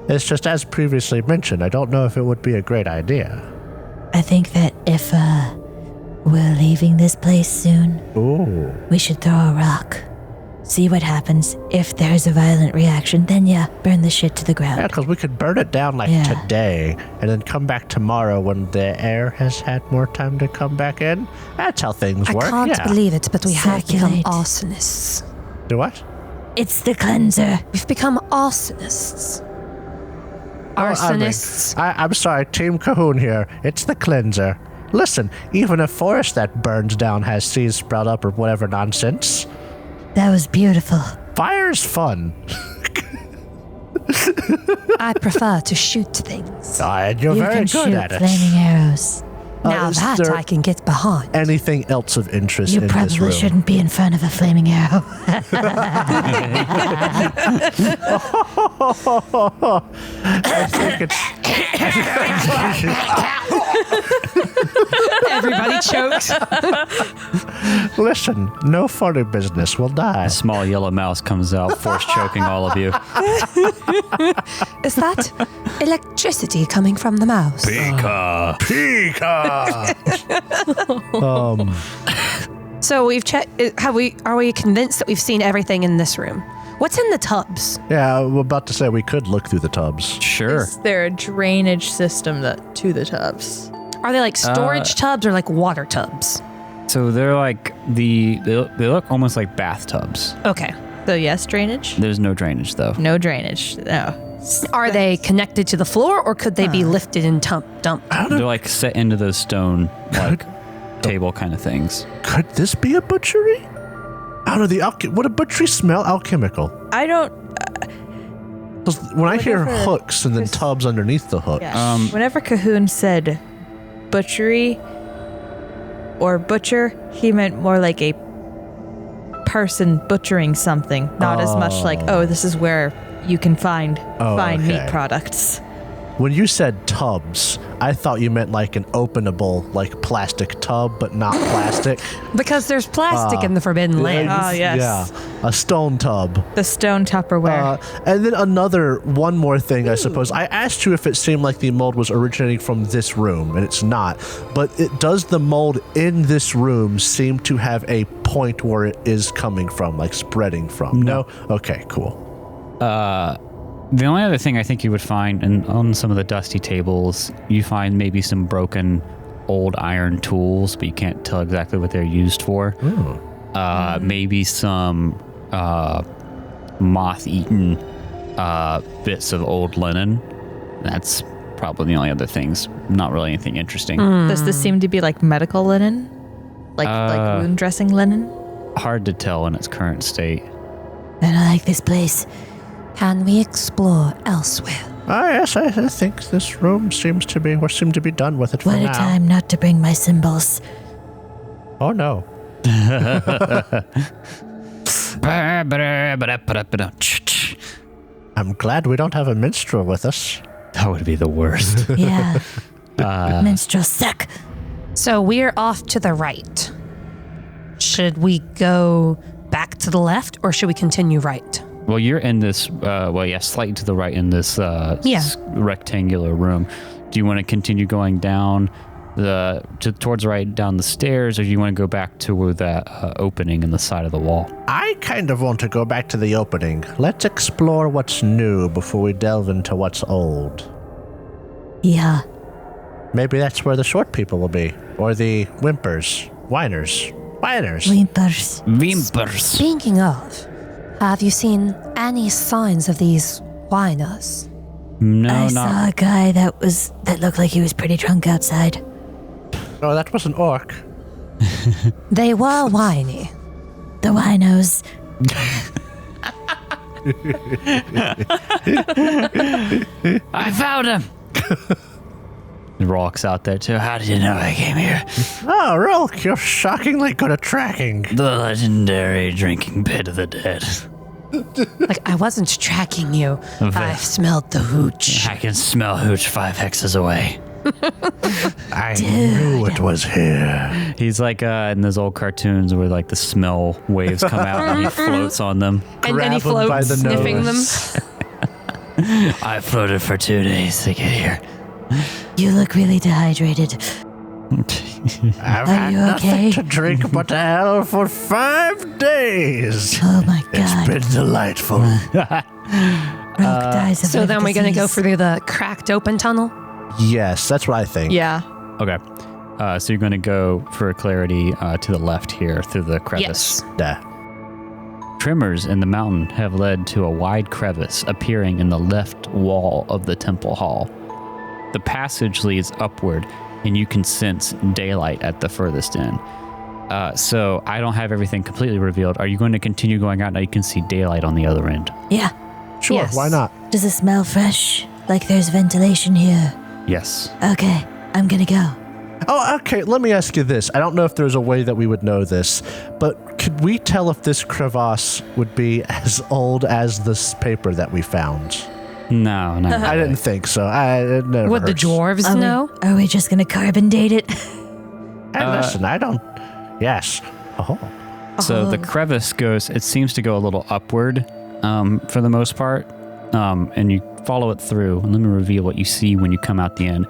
It's just, as previously mentioned, I don't know if it would be a great idea. I think that if we're leaving this place soon, Ooh. we should throw a rock. See what happens. If there's a violent reaction, then burn the shit to the ground. Yeah, because we could burn it down like Yeah. today, and then come back tomorrow when the air has had more time to come back in. That's how things I work. can't yeah. believe it, but we have become Circulate. arsonists. Do what? It's the cleanser. We've become arsonists. Arsonists. I'm sorry, Team Kah'Hune here. It's the cleanser. Listen, even a forest that burns down has seeds sprout up or whatever nonsense. That was beautiful. Fire's fun. I prefer to shoot things. And you're You very can good shoot at it. flaming arrows. Now is that there I can get behind. Anything else of interest You in this probably room? shouldn't be in front of a flaming arrow. I think it's Everybody chokes. Listen, no funny business will die. A small yellow mouse comes out, force choking all of you. Is that electricity coming from the mouse? Pika. Pika. So we've checked. Are we convinced that we've seen everything in this room? What's in the tubs? Yeah, we're about to say we could look through the tubs. Sure. Is there a drainage system to the tubs? Are they like storage tubs or like water tubs? So they're like they look almost like bathtubs. Okay. So yes, drainage? There's no drainage though. No drainage. No. Are they connected to the floor or could they be lifted and dumped? They're like set into those stone like table kind of things. Could this be a butchery? I don't know, would a butchery smell alchemical? I don't. 'Cause when I hear Whatever. hooks and then tubs underneath the hooks. Yeah. Whenever Kah'Hune said butchery or butcher, he meant more like a person butchering something, not as much like, oh, this is where you can find fine meat okay. products. When you said tubs, I thought you meant like an openable, like plastic tub, but not plastic. Because there's plastic in the Forbidden Lands. Oh, yes. Yeah, a stone tub. The stone Tupperware. And then one more thing, I suppose. I asked you if it seemed like the mold was originating from this room, and it's not. But does the mold in this room seem to have a point where it is coming from, like spreading from? No? Okay, cool. The only other thing I think you would find on some of the dusty tables, you find maybe some broken old iron tools, but you can't tell exactly what they're used for. Maybe some moth-eaten bits of old linen. That's probably the only other things. Not really anything interesting. Does this seem to be like medical linen? Like wound dressing linen? Hard to tell in its current state. I don't like this place. Can we explore elsewhere? Yes, I think this room seems to be done with it for What a now. time not to bring my symbols. Oh no. I'm glad we don't have a minstrel with us. That would be the worst. Yeah. Minstrel suck. So we're off to the right. Should we go back to the left or should we continue right? Well, you're in this, slightly to the right in this rectangular room. Do you want to continue going down towards the right down the stairs, or do you want to go back to where that opening in the side of the wall? I kind of want to go back to the opening. Let's explore what's new before we delve into what's old. Yeah. Maybe that's where the short people will be. Or the whiners. Whimpers. Vimpers. Speaking of, Have you seen any signs of these whiners? No, I not. saw a guy that looked like he was pretty drunk outside. Oh, that was an orc. They were whiny. The winos. I found him. Rock's out there too. How did you know I came here? Oh, Rolk, you're shockingly good at tracking. The legendary drinking pit of the dead. Like, I wasn't tracking you. I smelled the hooch. I can smell hooch 5 hexes away. I knew it was here. He's like in those old cartoons where like the smell waves come out and he floats on them. And then he Grab 'em by floats, the sniffing them. nose. I floated for 2 days to get here. You look really dehydrated. I've Are had you nothing okay? to drink but ale for 5 days. Oh my It's god. been delightful. Rogue dies of So liver then we're going to go disease. through the cracked open tunnel? Yes, that's what I think. Yeah. Okay. So you're going to go for clarity to the left here through the crevice. Yes. Yeah. Tremors in the mountain have led to a wide crevice appearing in the left wall of the temple hall. The passage leads upward, and you can sense daylight at the furthest end. So I don't have everything completely revealed. Are you going to continue going out now you can see daylight on the other end? Yeah. Sure, Yes. why not? Does it smell fresh? Like there's ventilation here? Yes. Okay, I'm gonna go. Oh, okay, let me ask you this. I don't know if there's a way that we would know this, but could we tell if this crevasse would be as old as this paper that we found? No, no. I didn't think so. It never Would the hurts. dwarves know? Are we just gonna carbon date it? Hey, listen, I don't... Yes. Oh. So the crevice goes, it seems to go a little upward for the most part. And you follow it through. And let me reveal what you see when you come out the end.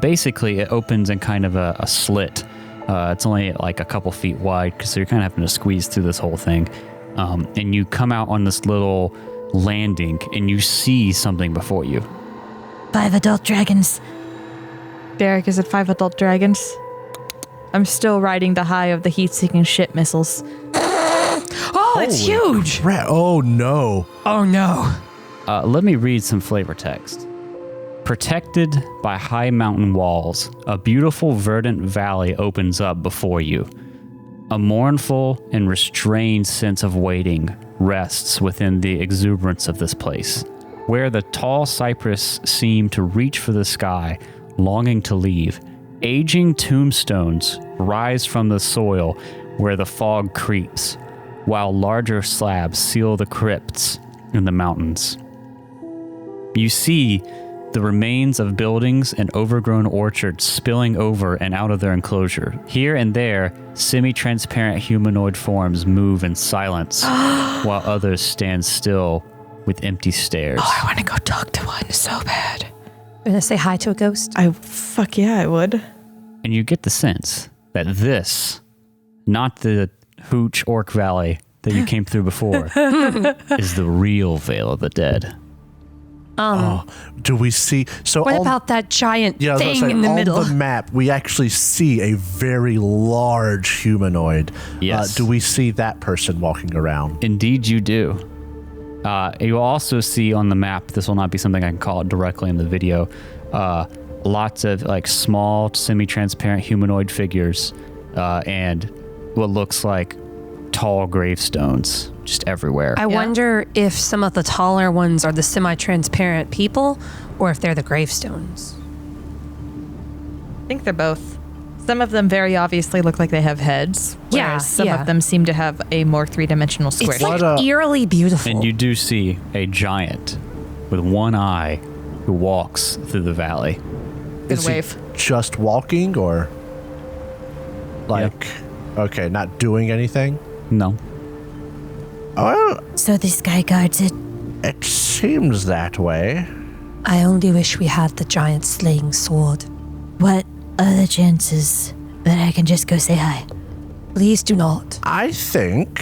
Basically, it opens in kind of a slit. It's only like a couple feet wide, so you're kind of having to squeeze through this whole thing. And you come out on this little landing, and you see something before you. 5 adult dragons. Derek, is it 5 adult dragons? I'm still riding the high of the heat-seeking ship missiles. Oh, it's huge. Oh, no. Oh, no. Let me read some flavor text. Protected by high mountain walls, a beautiful verdant valley opens up before you. A mournful and restrained sense of waiting rests within the exuberance of this place, where the tall cypress seem to reach for the sky, longing to leave. Aging tombstones rise from the soil where the fog creeps, while larger slabs seal the crypts in the mountains. You see the remains of buildings and overgrown orchards spilling over and out of their enclosure. Here and there, semi-transparent humanoid forms move in silence, while others stand still with empty stares. I want to go talk to one so bad. I'm going to say hi to a ghost. Fuck yeah, I would. And you get the sense that this, not the Hooch Orc Valley that you came through before, is the real Vale of the Dead. Do we see... So What on- about that giant Yeah, I was gonna thing say, in the on middle? the map, we actually see a very large humanoid. Yes. Do we see that person walking around? Indeed, you do. You will also see on the map, this will not be something I can call it directly in the video, lots of like small, semi-transparent humanoid figures and what looks like tall gravestones just everywhere. I wonder if some of the taller ones are the semi-transparent people or if they're the gravestones. I think they're both. Some of them very obviously look like they have heads. Yeah, Whereas some yeah. of them seem to have a more three-dimensional square It's shape. like eerily beautiful. And you do see a giant with one eye who walks through the valley. Is he wave. just walking or... Like... Okay, not doing anything? No. Well, So this guy guards it. it seems that way. I only wish we had the giant slaying sword. What are the chances that I can just go say hi? Please do not. I think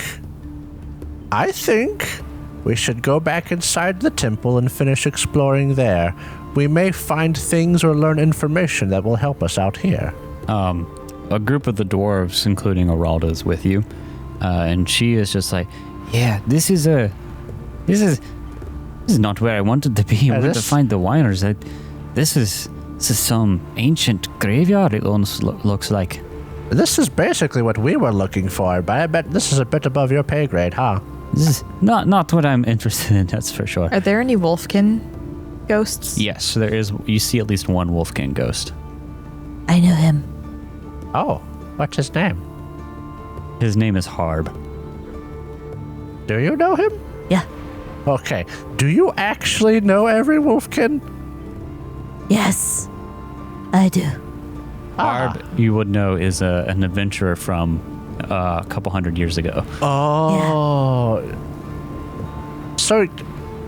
we should go back inside the temple and finish exploring there. We may find things or learn information that will help us out here. A group of the dwarves, including Aralda, is with you. And she is just like, Yeah, this is not where I wanted to be. I wanted to find the whiners. This is some ancient graveyard. It almost looks like. This is basically what we were looking for, but I bet this is a bit above your pay grade, huh? This is not what I'm interested in. That's for sure. Are there any Wolfkin ghosts? Yes, there is. You see at least one Wolfkin ghost. I know him. Oh, what's his name? His name is Harb. Do you know him? Yeah. Okay. Do you actually know every Wolfkin? Yes, I do. Harb, you would know, is an adventurer from a couple hundred years ago. Oh. So,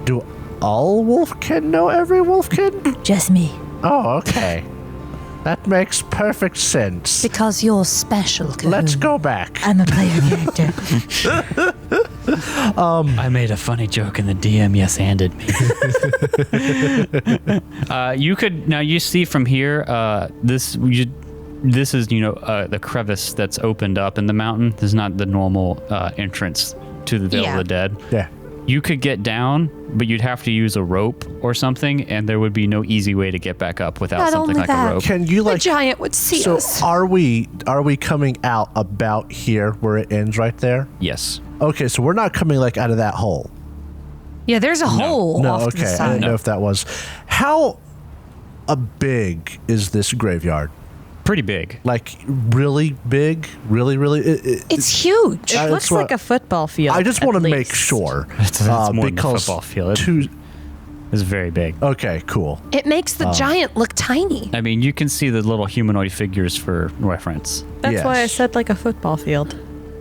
do all Wolfkin know every Wolfkin? Just me. Oh, okay. That makes perfect sense. Because you're special, Kah'Hune. Let's go back. I'm a player character. I made a funny joke and the DM yes-handed me. You see from here, this is, the crevice that's opened up in the mountain. This is not the normal entrance to the Vale of the Dead. Yeah. You could get down, but you'd have to use a rope or something, and there would be no easy way to get back up without Not something only like that, a rope. Can you the giant would see So us. are we coming out about here where it ends right there? Yes. Okay, so we're not coming like out of that hole. Yeah, there's a hole No, off to the okay. I side. didn't know if that was. How big is this graveyard? Pretty big. Like really big? Really? It's huge. It looks like a football field. I just at want to make least. sure. It's more than a because football field. two- It's very big. okay, cool. It makes the giant look tiny. I mean, you can see the little humanoid figures for reference. That's why I Yes. said like a football field.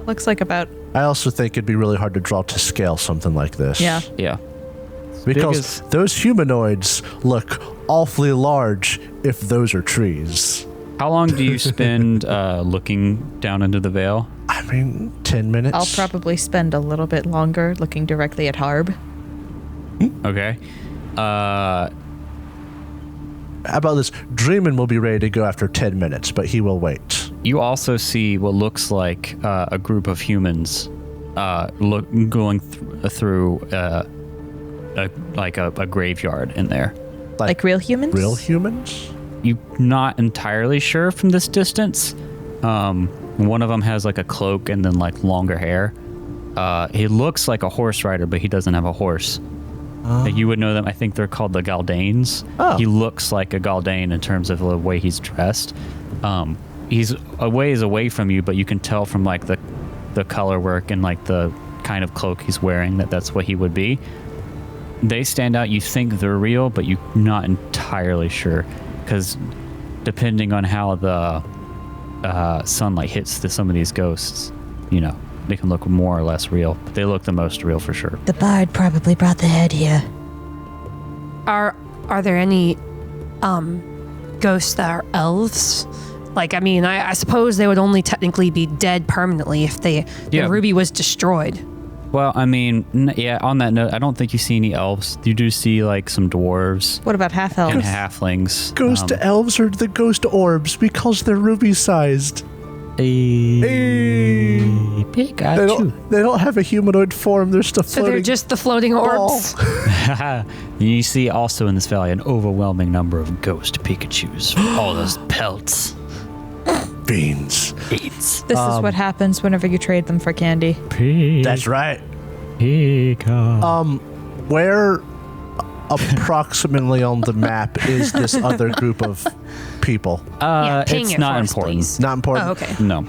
Looks like about I also think it'd be really hard to draw to scale something like this. yeah. Yeah. Because those humanoids look awfully large if those are trees. How long do you spend looking down into the Vale? I mean, 10 minutes. I'll probably spend a little bit longer looking directly at Harb. Okay. How about this? Dreamin' will be ready to go after 10 minutes, but he will wait. You also see what looks like a group of humans going through a graveyard in there. Like real humans? Real humans? You're not entirely sure from this distance. One of them has like a cloak and then like longer hair. He looks like a horse rider, but he doesn't have a horse. You would know them. I think they're called the Galdanes. Oh. He looks like a Galdane in terms of the way he's dressed. He's a ways away from you, but you can tell from like the color work and like the kind of cloak he's wearing that's what he would be. They stand out. You think they're real, but you're not entirely sure because depending on how the sunlight hits some of these ghosts, they can look more or less real. But they look the most real for sure. The bard probably brought the head here. Are there any ghosts that are elves? Like, I mean, I suppose they would only technically be dead permanently if the ruby was destroyed. Well, I mean, on that note, I don't think you see any elves. You do see like some dwarves What about half elves? and halflings. Ghost elves are the ghost orbs because they're ruby-sized. Pikachu. They don't have a humanoid form. They're just a So floating they're just the floating orbs. You see also in this valley an overwhelming number of ghost Pikachus. All those pelts. beans. Beans. This is what happens whenever you trade them for candy. That's right. Pika. Where approximately on the map is this other group of people? Ping It's it not for us, important. please. Not important. Oh, okay. No.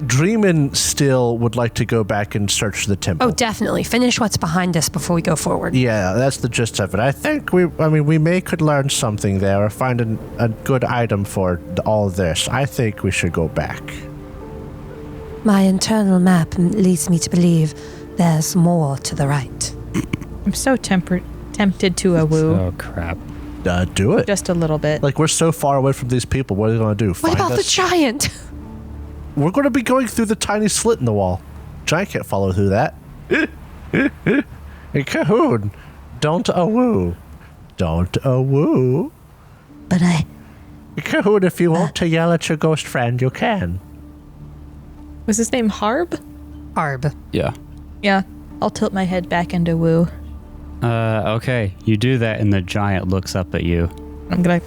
Dreamin' still would like to go back and search the temple. Oh, definitely. Finish what's behind us before we go forward. Yeah, that's the gist of it. I think we could learn something there or find a good item for all this. I think we should go back. My internal map leads me to believe there's more to the right. I'm so tempted to a woo. Oh crap. Do it. Just a little bit. Like, we're so far away from these people. What are they going to do? What Find about the us? giant? We're going to be going through the tiny slit in the wall. Giant can't follow through that. Hey, Kah'Hune, don't a-woo. Don't a-woo. But Kah'Hune, if you want to yell at your ghost friend, you can. Was his name Harb? Arb. Yeah. Yeah. I'll tilt my head back into woo. Okay. You do that, and the giant looks up at you. I'm gonna.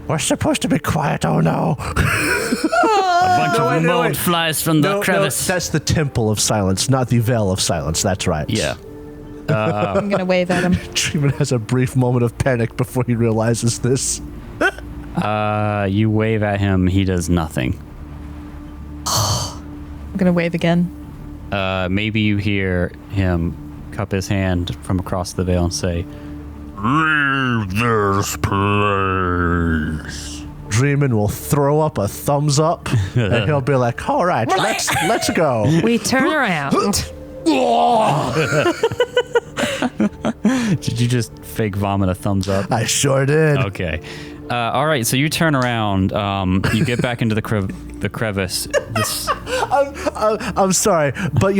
We're supposed to be quiet. Oh no! A bunch of mold flies from the crevice. That's the Temple of Silence, not the Veil of Silence. That's right. Yeah. I'm gonna wave at him. Dreamin has a brief moment of panic before he realizes this. You wave at him. He does nothing. I'm gonna wave again. Maybe you hear him cup his hand from across the veil and say, Leave this place. Dreamin will throw up a thumbs up, and he'll be like, "All right, let's go." We turn around. Did you just fake vomit a thumbs up? I sure did. Okay. All right, so you turn around. You get back into the crevice. I'm sorry, but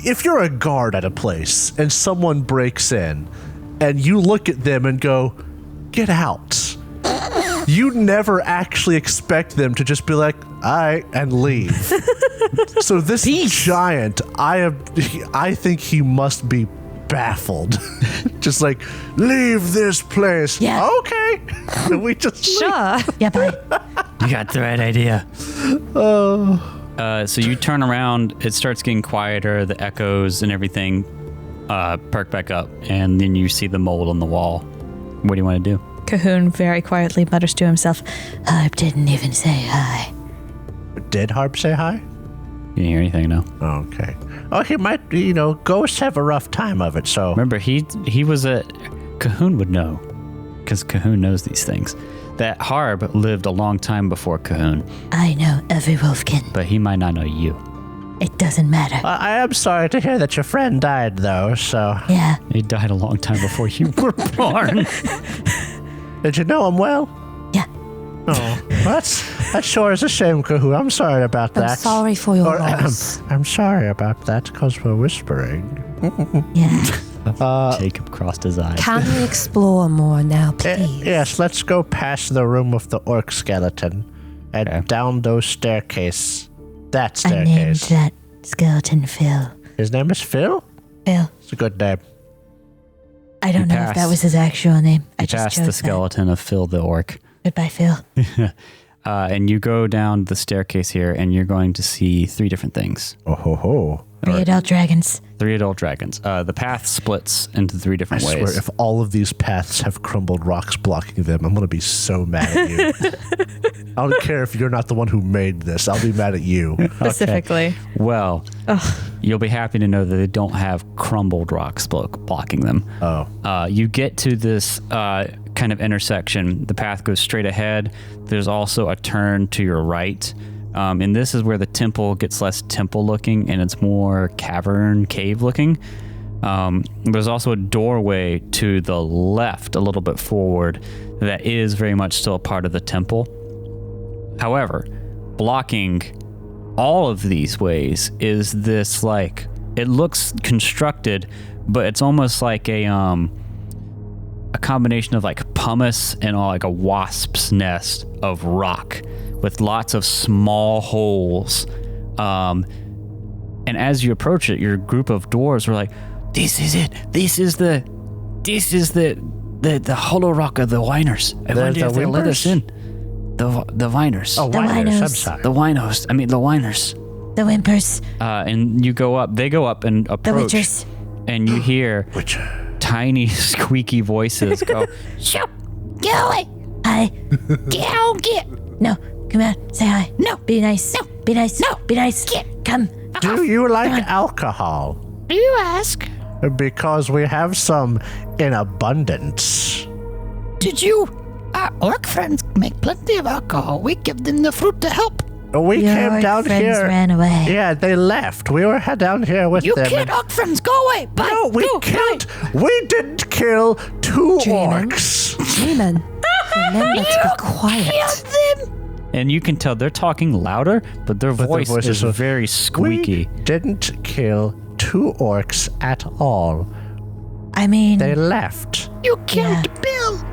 if you're a guard at a place and someone breaks in, and you look at them and go, "Get out," you never actually expect them to just be like, "All right," and leave. So this giant, I think he must be baffled. Just like, leave this place. Yeah. Okay. And we just Sure. Yeah, bye. You got the right idea. So you turn around. It starts getting quieter. The echoes and everything perk back up, and then you see the mold on the wall. What do you want to do? Kah'Hune very quietly mutters to himself. Harp didn't even say hi. Did Harp say hi? You didn't hear anything, no? Okay. Oh, he might, ghosts have a rough time of it, so. Remember, he was Kah'Hune would know, because Kah'Hune knows these things. That Harb lived a long time before Kah'Hune, I know every wolfkin. but he might not know you. It doesn't matter. I am sorry to hear that your friend died, though, so. Yeah. He died a long time before you were born. Did you know him well? Yeah. Oh, that sure is a shame, Kah'Hune. I'm sorry about that. I'm sorry for your loss. I'm sorry about that, because we're whispering. Yeah. Jacob crossed his eyes. Can we explore more now, please? Yes, let's go past the room of the orc skeleton and Okay. down those staircase. That I named staircase. that skeleton Phil. His name is Phil? Phil. It's a good name. I don't know if that was his actual name. I just Past chose the skeleton of Phil the orc. that. Goodbye, Phil. And you go down the staircase here, and you're going to see 3 different things. Oh ho ho. 3 adult dragons. 3 adult dragons. The path splits into 3 I different ways. swear, if all of these paths have crumbled rocks blocking them, I'm going to be so mad at you. I don't care if you're not the one who made this. I'll be mad at you. Specifically. Well, you'll be happy to know that they don't have crumbled rocks blocking them. Oh. You get to this kind of intersection. The path goes straight ahead. There's also a turn to your right. And this is where the temple gets less temple looking and it's more cavern cave looking. There's also a doorway to the left a little bit forward that is very much still a part of the temple. However, blocking all of these ways is this it looks constructed, but it's almost like a combination of pumice and a wasp's nest of rock with lots of small holes. And as you approach it, your group of dwarves were like, "This is it. This is the hollow rock of the whiners. I wonder if they'll let us in." The whiners. Oh, The whiners. I'm winos. sorry. The winos. I mean, the whiners. The whimpers. And you go up. They go up and The approach. witchers. And you hear tiny squeaky voices go, Shoo! Get away! Hi. Get. No. Come out. Say hi. No. Be nice. No. Be nice. No. Be nice. Come. Do you like alcohol? Do you ask? Because we have some in abundance. Did you? Our orc friends make plenty of alcohol. We give them the fruit to help. We Your came down friends here. ran away. Yeah, they left. We were down here with You them. killed orc friends. Go away. Bye. No, we Go. killed. We didn't kill 2 Dreamin'. orcs. Dreamin', remember to be quiet. Killed them. and you can tell they're talking louder, but their voice is very squeaky. We didn't kill 2 orcs at all. I mean, They left. You killed Bill.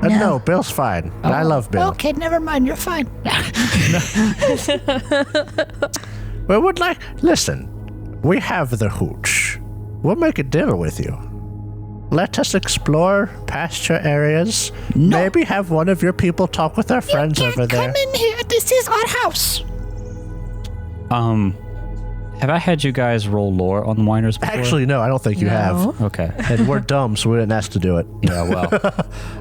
No, Bill's fine. I love Bill. Okay, never mind. You're fine. We would listen. We have the hooch. we'll make a deal with you. Let us explore pasture areas. No. Maybe have one of your people talk with our friends you over can't there. come in here. This is our house. Have I had you guys roll lore on the Whiners before? Actually, no, I don't think you have. Okay. And we're dumb, so we didn't ask to do it. Yeah, well,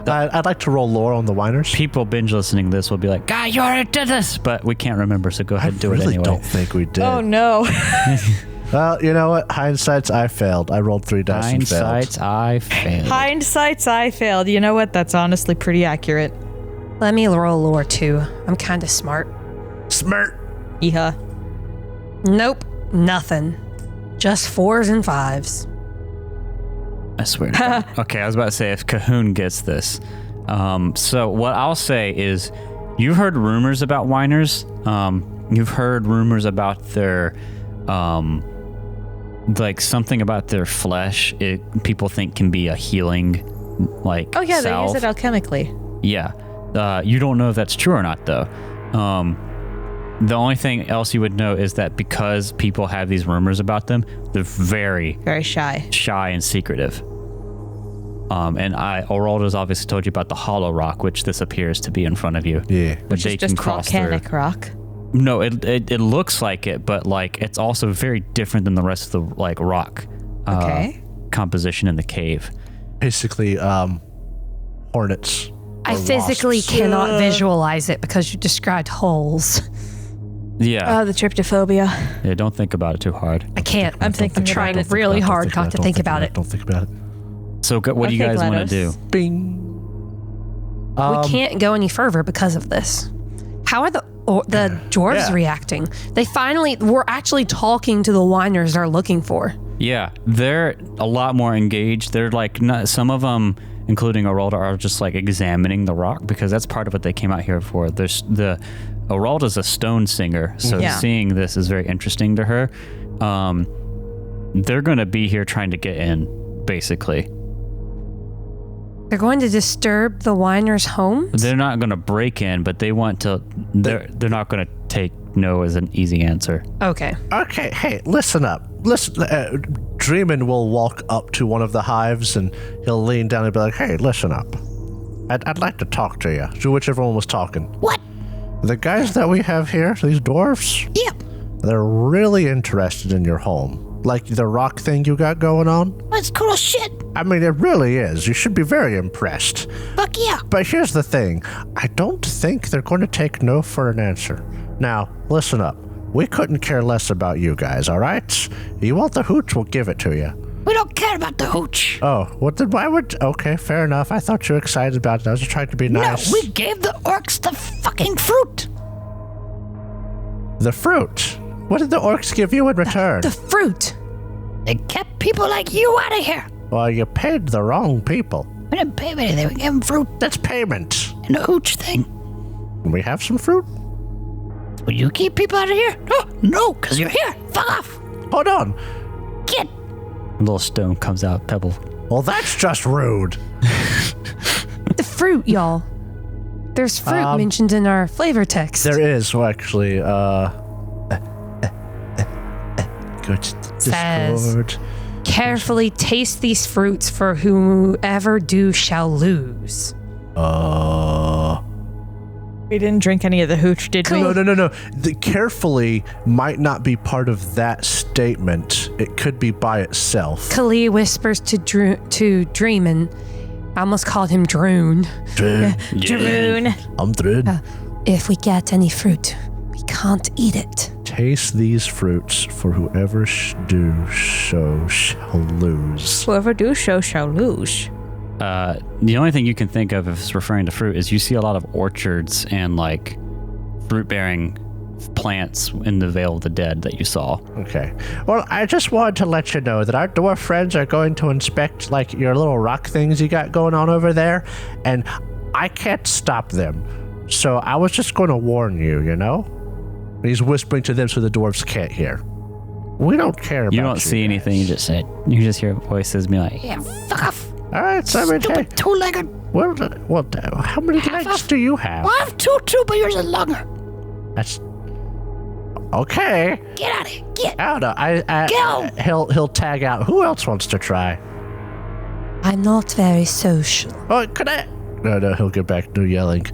I'd like to roll lore on the Whiners. people binge listening to this will be like, God, you already did this, but we can't remember, so go ahead and do it really anyway. don't think we did. Oh no. Well, you know what? Hindsight's I failed. I rolled 3 dice and failed. Hindsight's I failed. Hindsight's I failed. You know what? That's honestly pretty accurate. Let me roll lore too. I'm kind of smart. Smart. Yeah. Nope, nothing. Just 4s and 5s. I swear to God. Okay, I was about to say, if Kah'Hune gets this. So what I'll say is, you've heard rumors about whiners. You've heard rumors about their, like something about their flesh. People think can be a healing, like. Oh yeah, salve. they use it alchemically. Yeah. You don't know if that's true or not, though. The only thing else you would know is that because people have these rumors about them, they're very Very shy. and secretive. And Oralda's obviously told you about the hollow rock, which this appears to be in front of you. Yeah. But Which they is just can cross volcanic through. rock. No, it looks like it, but like it's also very different than the rest of the like rock Okay. composition in the cave. Basically, hornets. I or physically wasps. cannot visualize it because you described holes. Yeah. The tryptophobia. Yeah, don't think about it too hard. I can't. I'm thinking trying about it. really hard not to think about it. Don't think about it. So what do you Okay, guys want to do? GLaDOS. Bing. We can't go any further because of this. How are the dwarves Yeah. reacting? They finally were actually talking to the whiners they're looking for. Yeah, they're a lot more engaged. They're like, not, some of them, including Oralda, are just like examining the rock because that's part of what they came out here for. Oralda's a stone singer, so Yeah. seeing this is very interesting to her. They're going to be here trying to get in, basically. They're going to disturb the whiners' homes? They're not going to break in, but they want to. They're not going to take no as an easy answer. Okay. Okay, hey, listen up. Listen, Dreamin will walk up to one of the hives and he'll lean down and be like, hey, listen up. I'd like to talk to you. To whichever one was talking. What? The guys that we have here, these dwarfs, Yep. they're really interested in your home. Like the rock thing you got going on. That's cool as shit. I mean, it really is. You should be very impressed. Fuck yeah. But here's the thing. I don't think they're going to take no for an answer. Now, listen up. We couldn't care less about you guys, all right? You want the hooch, we'll give it to you. We don't care about the hooch. Oh, what did, why would, okay, fair enough. I thought you were excited about it. I was just trying to be nice. No, we gave the orcs the fucking fruit. The fruit. What did the orcs give you in return? The fruit. They kept people like you out of here. Well, you paid the wrong people. We didn't pay them anything. We gave them fruit That's payment. and the hooch thing. Can we have some fruit? Will you keep people out of here? No, because you're here. Fuck off. Hold on. Kid. A little stone comes out, pebble. Well, that's just rude. The fruit, y'all. There's fruit mentioned in our flavor text. There is, well, actually, good Says- Discord. Carefully taste these fruits, for whoever do shall lose. We didn't drink any of the hooch, did we? No. The carefully might not be part of that statement. It could be by itself. Kali whispers to Dreamin. I almost called him Droon. Jaroon. I'm through. If we get any fruit, we can't eat it. Taste these fruits, for whoever do so shall lose. Whoever do so shall lose. The only thing you can think of if it's referring to fruit is you see a lot of orchards and like fruit-bearing plants in the Vale of the Dead that you saw. Okay. Well, I just wanted to let you know that our dwarf friends are going to inspect like your little rock things you got going on over there, and I can't stop them. So I was just going to warn you, you know? And he's whispering to them so the dwarves can't hear. We don't care about You don't see anything. You just hear voices be like, Yeah, fuck off. All right, Simon. Hey, Stupid two-legged. how many legs do you have? Well, I have two, but yours is longer. That's Okay. Get out of here. Get. I don't know. He'll tag out. Who else wants to try? I'm not very social. Oh, could I? No, he'll get back to yelling.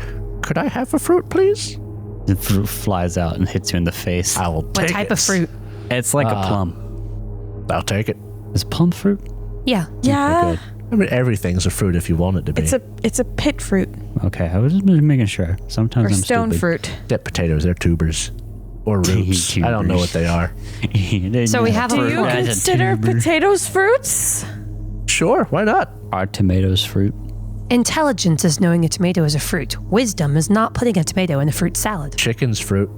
Could I have a fruit, please? The fruit flies out and hits you in the face. I will take it. What type of fruit? It's like a plum. I'll take it. Is plum fruit? Yeah. Yeah. Okay, I mean, everything's a fruit if you want it to be. It's a pit fruit good. Okay, I was just making sure. Sometimes or I'm stone stupid. fruit. Dead potatoes, they're tubers. Or roots. I don't know what they are. So we have Do you consider potatoes fruits? Sure, why not? Are tomatoes fruit? Intelligence is knowing a tomato is a fruit. Wisdom is not putting a tomato in a fruit salad. Chicken's fruit.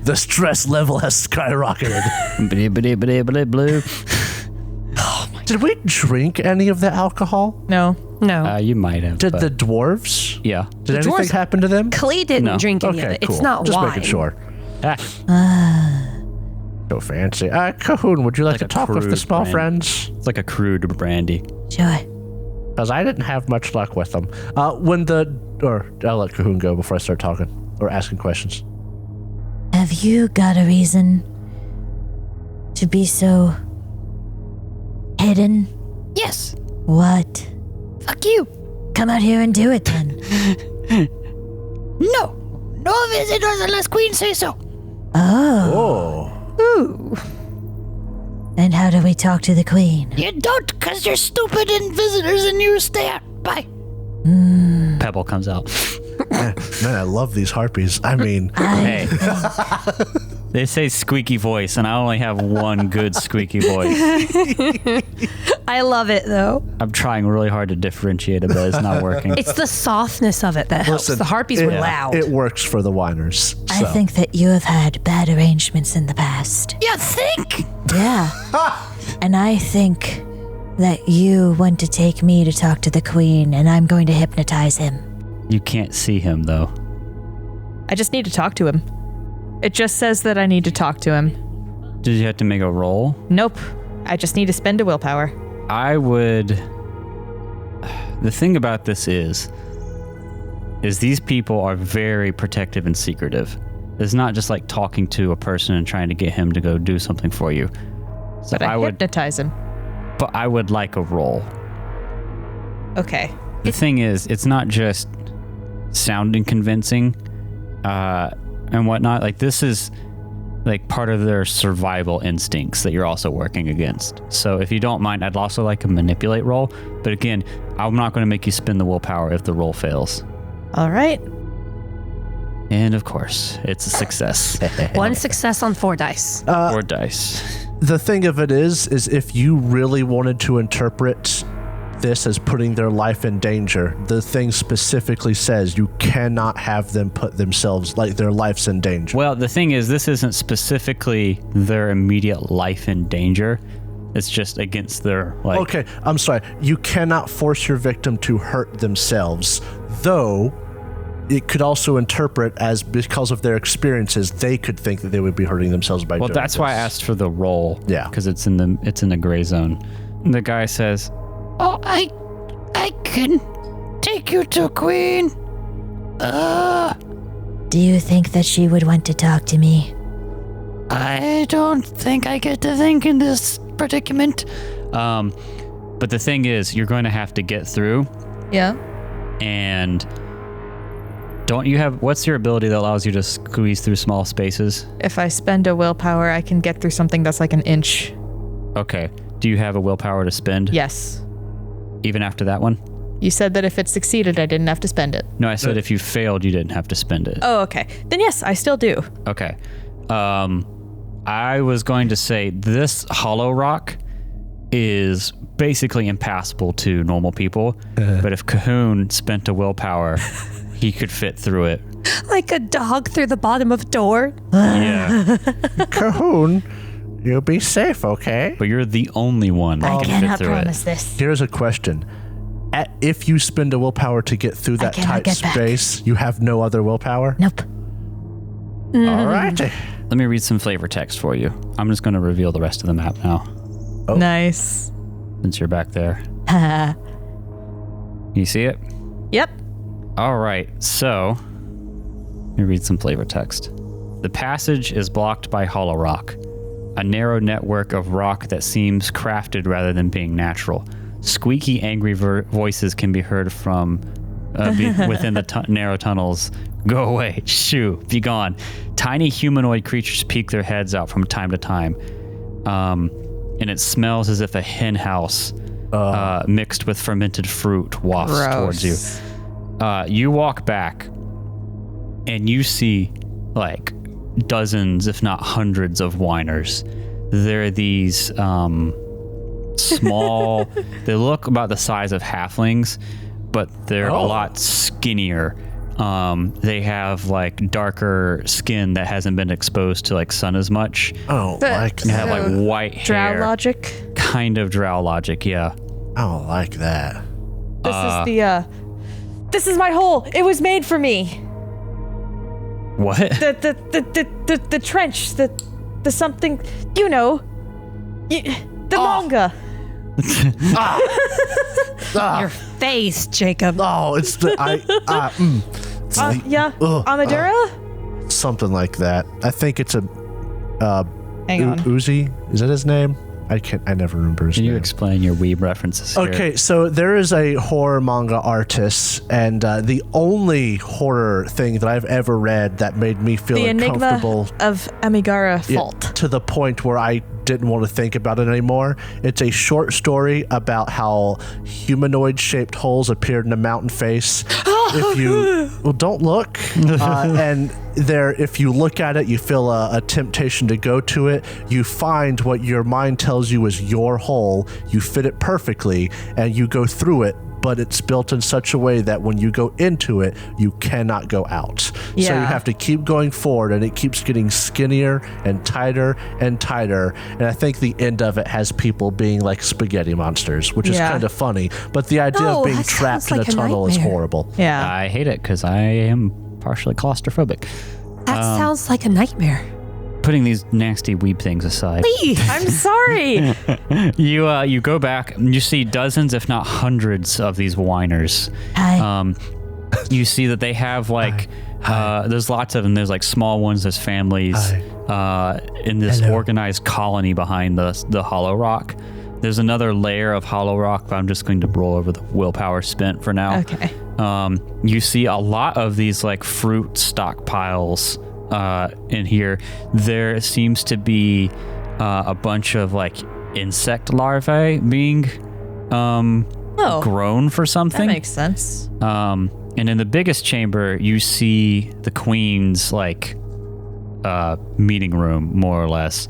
The stress level has skyrocketed. Blue. Did we drink any of the alcohol? No. No. You might have. Did but- the dwarves? Yeah. Did anything dwarves- happen to them? Klee didn't No. drink any of Okay, it. cool. It's not Just wine. making sure. Ah, So fancy. Kah'Hune, would you like Like to a talk with the crude small brand. friends? it's like a crude brandy. Sure. Because I didn't have much luck with them. I'll let Kah'Hune go before I start talking or asking questions. Have you got a reason to be so hidden? Yes. What? Fuck you. Come out here and do it then. No. No visitors unless Queen says so. Oh. Oh. Then how do we talk to the queen? You don't, because you're stupid and visitors and you stay out. Bye. Pebble comes out. Man, I love these harpies. I mean, Hey. They say squeaky voice, and I only have one good squeaky voice. I love it though. I'm trying really hard to differentiate it, but it's not working. It's the softness of it that helps. listen, The harpies were loud. It works for the whiners. I so. think that you have had bad arrangements in the past. You think? Yeah. And I think that you want to take me to talk to the queen, and I'm going to hypnotize him. You can't see him, though. I just need to talk to him. It just says that I need to talk to him. Did you have to make a roll? Nope. I just need to spend a willpower. I would... The thing about this is these people are very protective and secretive. It's not just like talking to a person and trying to get him to go do something for you. So But I hypnotize him. But I would like a roll. Okay. The thing is, it's not just sounding convincing and whatnot. Like, this is like part of their survival instincts that you're also working against. So if you don't mind, I'd also like a manipulate roll. But again, I'm not going to make you spend the willpower if the roll fails. All right. And of course, it's a success. One success on 4 dice. 4 dice. The thing of it is if you really wanted to interpret this as putting their life in danger, the thing specifically says you cannot have them put themselves, like their life's in danger. Well, the thing is, this isn't specifically their immediate life in danger. It's just against their, like... Okay, I'm sorry. You cannot force your victim to hurt themselves, though it could also interpret as because of their experiences, they could think that they would be hurting themselves by Well, doing that's why I this. asked for the roll. Yeah. Because it's in the gray zone. And the guy says, Oh, I can take you to Queen. Do you think that she would want to talk to me? I don't think I get to think in this predicament. but the thing is, you're going to have to get through. Yeah. And don't you have, what's your ability that allows you to squeeze through small spaces? If I spend a willpower, I can get through something that's like an inch. Okay. Do you have a willpower to spend? Yes. Even after that one? You said that if it succeeded, I didn't have to spend it. No, I said if you failed, you didn't have to spend it. Oh, okay. Then yes, I still do. Okay. I was going to say this hollow rock is basically impassable to normal people, but if Kah'Hune spent a willpower, he could fit through it. Like a dog through the bottom of a door. Yeah. Kah'Hune, you'll be safe, okay? But you're the only one that I can cannot fit through promise it. this. Here's a question. If you spend a willpower to get through that cannot tight get back. space, you have no other willpower? Nope. All right. Let me read some flavor text for you. I'm just going to reveal the rest of the map now, Oh. Nice. since you're back there. You see it? Yep. All right. So Let me read some flavor text. The passage is blocked by hollow rock, a narrow network of rock that seems crafted rather than being natural. Squeaky, angry voices can be heard from within the narrow tunnels. Go away, shoo, be gone. Tiny humanoid creatures peek their heads out from time to time. And it smells as if a hen house mixed with fermented fruit wafts towards you. You walk back and you see like dozens, if not hundreds of whiners. There are these small, they look about the size of halflings, but they're a lot skinnier. They have like darker skin that hasn't been exposed to like sun as much. Like they have like white hair. Drow logic? Kind of drow logic, yeah. I don't like that. This is my hole. It was made for me. What? The trench, the something, you know, the manga. Your face, Jacob. Oh, it's the Amadura? something like that. I think it's a Hang on. Uzi. Is that his name? I never remember his Can name. you explain your weeb references here? Okay, so there is a horror manga artist, and the only horror thing that I've ever read that made me feel The uncomfortable Enigma of Amigara Fault. to the point where I didn't want to think about it anymore. It's a short story about how humanoid-shaped holes appeared in a mountain face. If you don't look, and there, if you look at it, you feel a temptation to go to it. You find what your mind tells you is your hole. You fit it perfectly, and you go through it. But it's built in such a way that when you go into it, you cannot go out. So you Yeah. have to keep going forward, and it keeps getting skinnier and tighter and tighter. And I think the end of it has people being like spaghetti monsters, which is Yeah. kind of funny. But the idea No, of being that trapped sounds in a like a tunnel is nightmare. horrible. Yeah. I hate it because I am partially claustrophobic. That sounds like a nightmare. Putting these nasty weeb things aside, I'm sorry. you go back and you see dozens, if not hundreds, of these whiners. Hi. You see that they have like there's lots of them. There's like small ones. There's families in this Hello. organized colony behind the hollow rock. There's another layer of hollow rock, but I'm just going to roll over the willpower spent for now. Okay. You see a lot of these like fruit stockpiles in here. There seems to be a bunch of like insect larvae being grown for something. That makes sense. And in the biggest chamber, you see the queen's like meeting room, more or less.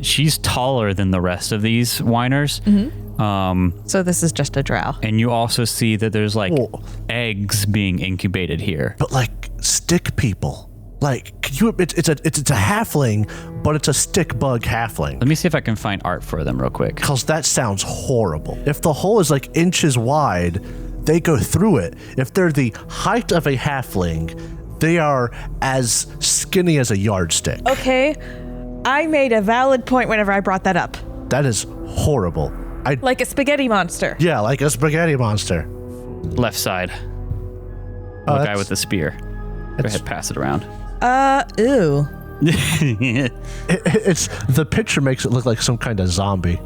She's taller than the rest of these whiners. So this is just a drow. And you also see that there's like Whoa. eggs being incubated here. But like stick people. Like it's a halfling, but it's a stick bug halfling. Let me see if I can find art for them real quick. Because that sounds horrible. If the hole is like inches wide, they go through it. If they're the height of a halfling, they are as skinny as a yardstick. Okay. I made a valid point whenever I brought that up. That is horrible. Like a spaghetti monster. Yeah, like a spaghetti monster. Left side. The guy that's- with the spear. Go ahead, pass it around. Ew. It's the picture makes it look like some kind of zombie.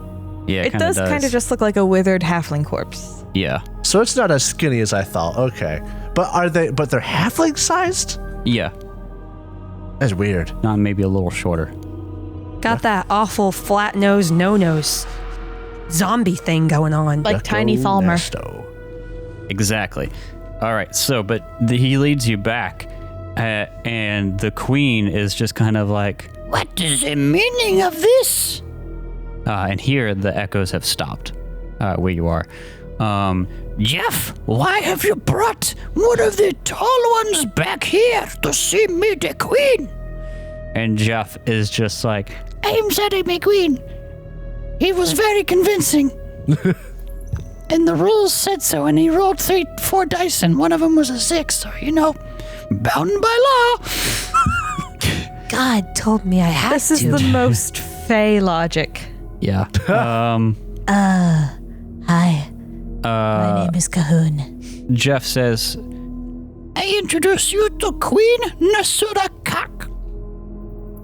Yeah, It does kind of just look like a withered halfling corpse. Yeah. So it's not as skinny as I thought. Okay, but they're halfling sized? Yeah. That's weird. Not maybe a little shorter. Got that awful flat nose, no nose zombie thing going on. Like Tiny Falmer. Nesto. Exactly. All right. So, but he leads you back, and the queen is just kind of like, What is the meaning of this? and here the echoes have stopped where you are. Jeff, why have you brought one of the tall ones back here to see me, the queen? And Jeff is just like, I'm sorry, my queen. He was very convincing. And the rules said so, and he rolled 4 dice, and one of them was a 6, so, bound by law. God told me I had This is to. the most fey logic. yeah. Hi. My name is Kah'Hune. Jeff says, I I introduce you to Queen Nasura Kak.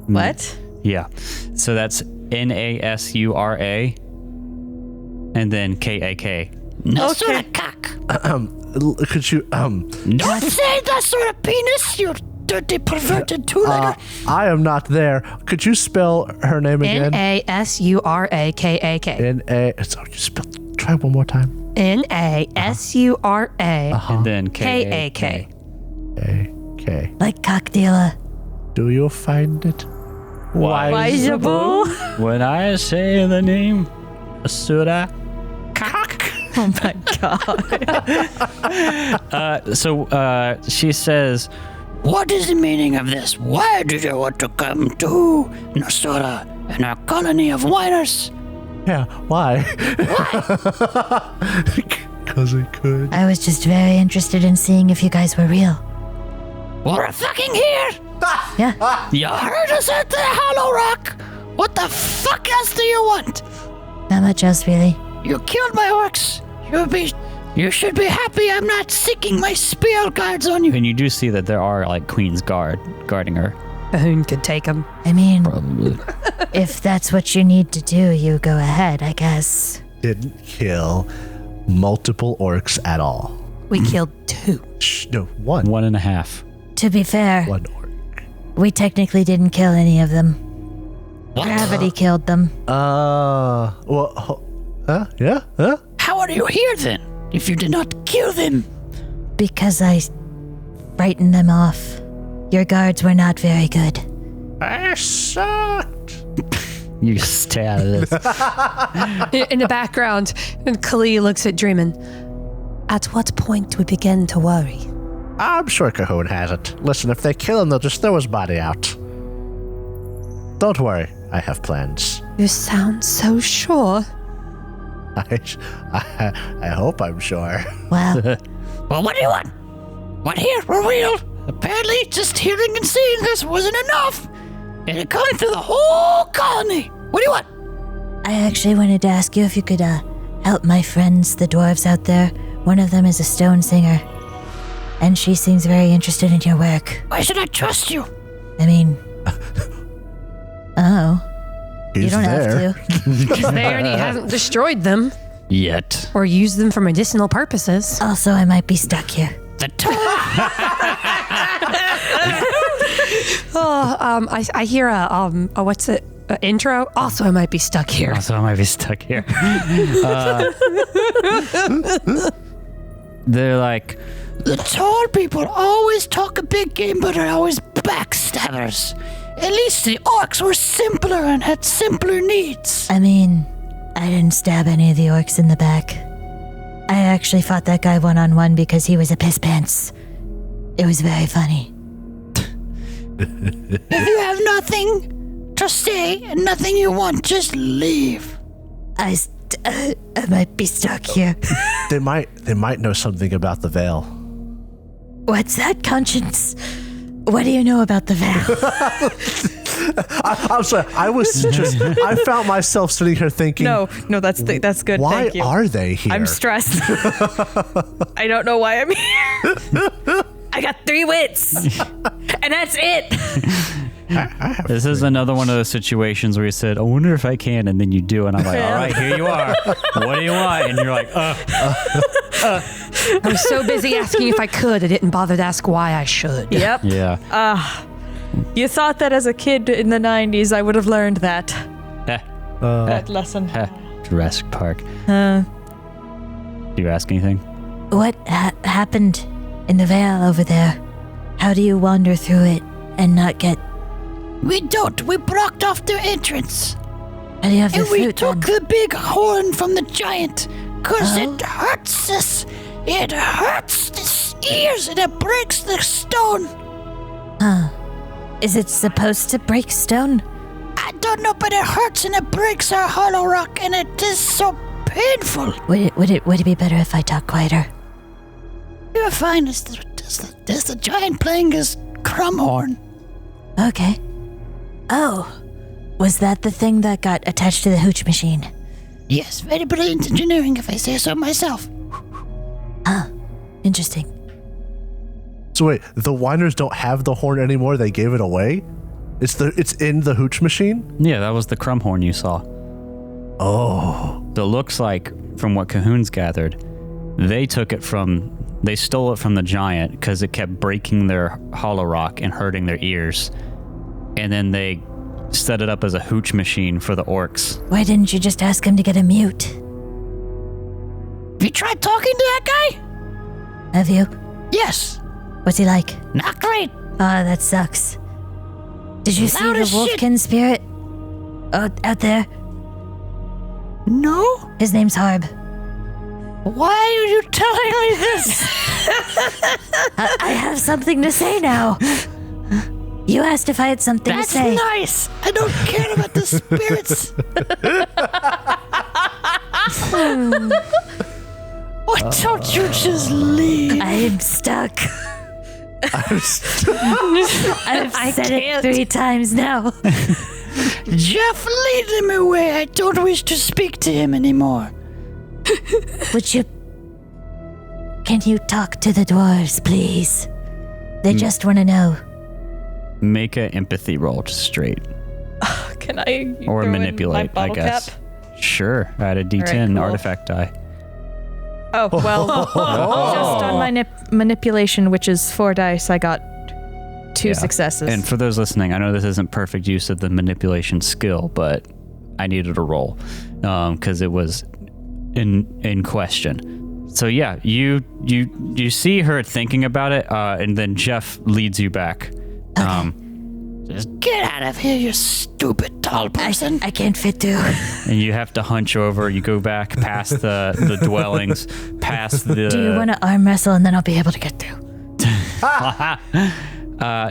What? Yeah. So that's Nasura and then Kak. Nasura Kak. Could you Don't say Nasura penis, you dirty perverted two-legger. I am not there. Could you spell her name again? Nasurakak. Try one more time. Nasura. And then Kak. Okay. Like cock dealer. Do you find it? Wiseable. When I say the name Asura Kak. Oh my god. So she says, What is the meaning of this? Why did you want to come to Nasura and our colony of whiners? Yeah, why? Because I could. I was just very interested in seeing if you guys were real. We're fucking here! Yeah. You heard us at the Hollow Rock! What the fuck else do you want? Not much else, really. You killed my orcs! You should be happy I'm not seeking my spear guards on you! and you do see that there are like Queen's guarding her. Kah'Hune could take him. I mean, Probably. if that's what you need to do, you go ahead, I guess. Didn't kill multiple orcs at all. We killed 2. No, one. 1.5. To be fair, One orc. we technically didn't kill any of them. Gravity killed them. Yeah? Huh? How are you here then, if you did not kill them? Because I frightened them off. Your guards were not very good. I sucked. You stay out of this. In the background, and Kali looks at Dreamin. At what point do we begin to worry? I'm sure Kah'Hune has it. Listen, if they kill him, they'll just throw his body out. Don't worry, I have plans. You sound so sure. I hope I'm sure. Well, Well, what do you want? What here? We're real. Apparently, just hearing and seeing this wasn't enough. And it coming through the whole colony. What do you want? I actually wanted to ask you if you could help my friends, the dwarves out there. One of them is a stone singer, and she seems very interested in your work. Why should I trust you? I mean, oh, He's you don't there. have to. He's there and he hasn't destroyed them Yet. or used them for medicinal purposes. Also, I might be stuck here. The top. I hear a what's it? Intro. Also, I might be stuck here. Also, I might be stuck here. They're like, The tall people always talk a big game, but are always backstabbers. At least the orcs were simpler and had simpler needs. I mean, I didn't stab any of the orcs in the back. I actually fought that guy one-on-one because he was a piss pants. It was very funny. If you have nothing to say and nothing you want, just leave. I might be stuck here. They might know something about the veil. What's that, Conscience? What do you know about the veil? I'm sorry. I found myself sitting here thinking, No, that's good. why Thank you. are they here? I'm stressed. I don't know why I'm here. I got 3 wits, and that's it. this is another one of those situations where you said, I wonder if I can, and then you do, and I'm like, all right, here you are. What do you want? And you're like, I was so busy asking if I could, I didn't bother to ask why I should. Yep. yeah. You thought that as a kid in the 90s, I would have learned that that lesson. Jurassic Park. Do you ask anything? What happened in the veil over there? How do you wander through it and not get... We don't. We blocked off their entrance. How do you have the And we fruit took then? the big horn from the giant. Cause it hurts us. It hurts the ears and it breaks the stone. Is it supposed to break stone? I don't know, but it hurts and it breaks our hollow rock and it is so painful. Would it be better if I talk quieter? You're fine. There's the giant playing his crumb horn. Okay. Oh, was that the thing that got attached to the hooch machine? Yes, very brilliant engineering if I say so myself. Interesting. So wait, the whiners don't have the horn anymore. They gave it away. It's in the hooch machine. Yeah, that was the crumb horn you saw. Oh. So it looks like, from what Kah'Hune's gathered, they stole it from the giant because it kept breaking their hollow rock and hurting their ears. And then they set it up as a hooch machine for the orcs. Why didn't you just ask him to get a mute? Have you tried talking to that guy? Have you? Yes. What's he like? Not great. Oh, that sucks. Did you see Loud the as shit. Wolfkin spirit? Out there? No? His name's Harb. Why are you telling me this? I have something to say now. You asked if I had something That's to say. nice. I don't care about the spirits. Why don't you just leave? I'm stuck. I've said it 3 times now. Jeff, lead him away. I don't wish to speak to him anymore. Can you talk to the dwarves, please? They just want to know. Make an empathy roll, just straight. Can I Or throw in manipulate, my I bottle guess. cap? Sure, add a D10 Alright, cool. artifact die. Oh, well, just on my manipulation, which is 4 dice, I got 2 Yeah. successes. And for those listening, I know this isn't perfect use of the manipulation skill, but I needed a roll because it was in question. So yeah, you see her thinking about it, and then Jeff leads you back. Just get out of here, you stupid tall person. I can't fit through. And you have to hunch over. You go back past the dwellings, past the. Do you want to arm wrestle and then I'll be able to get through?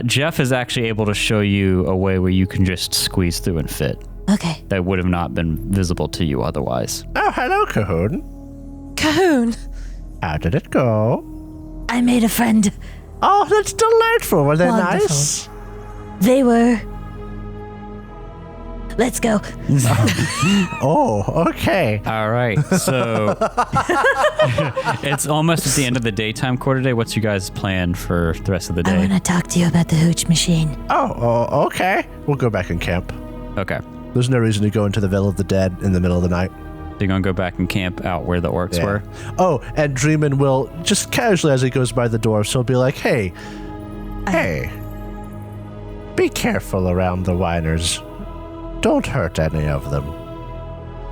Jeff is actually able to show you a way where you can just squeeze through and fit. Okay. That would have not been visible to you otherwise. Oh, hello, Kah'Hune. Kah'Hune. How did it go? I made a friend. Oh, that's delightful. Were they Wonderful. nice? They were. Let's go. Oh, okay. All right, so it's almost at the end of the daytime quarter day. What's your guys' plan for the rest of the I day? want to talk to you about the hooch machine. Oh, okay. We'll go back and camp. Okay, There's no reason to go into the Vale of the Dead in the middle of the night. so you're gonna go back and camp out where the orcs Yeah. were. Oh, and Dreamin will, just casually as he goes by the dwarves, he'll be like, hey, be careful around the whiners. Don't hurt any of them.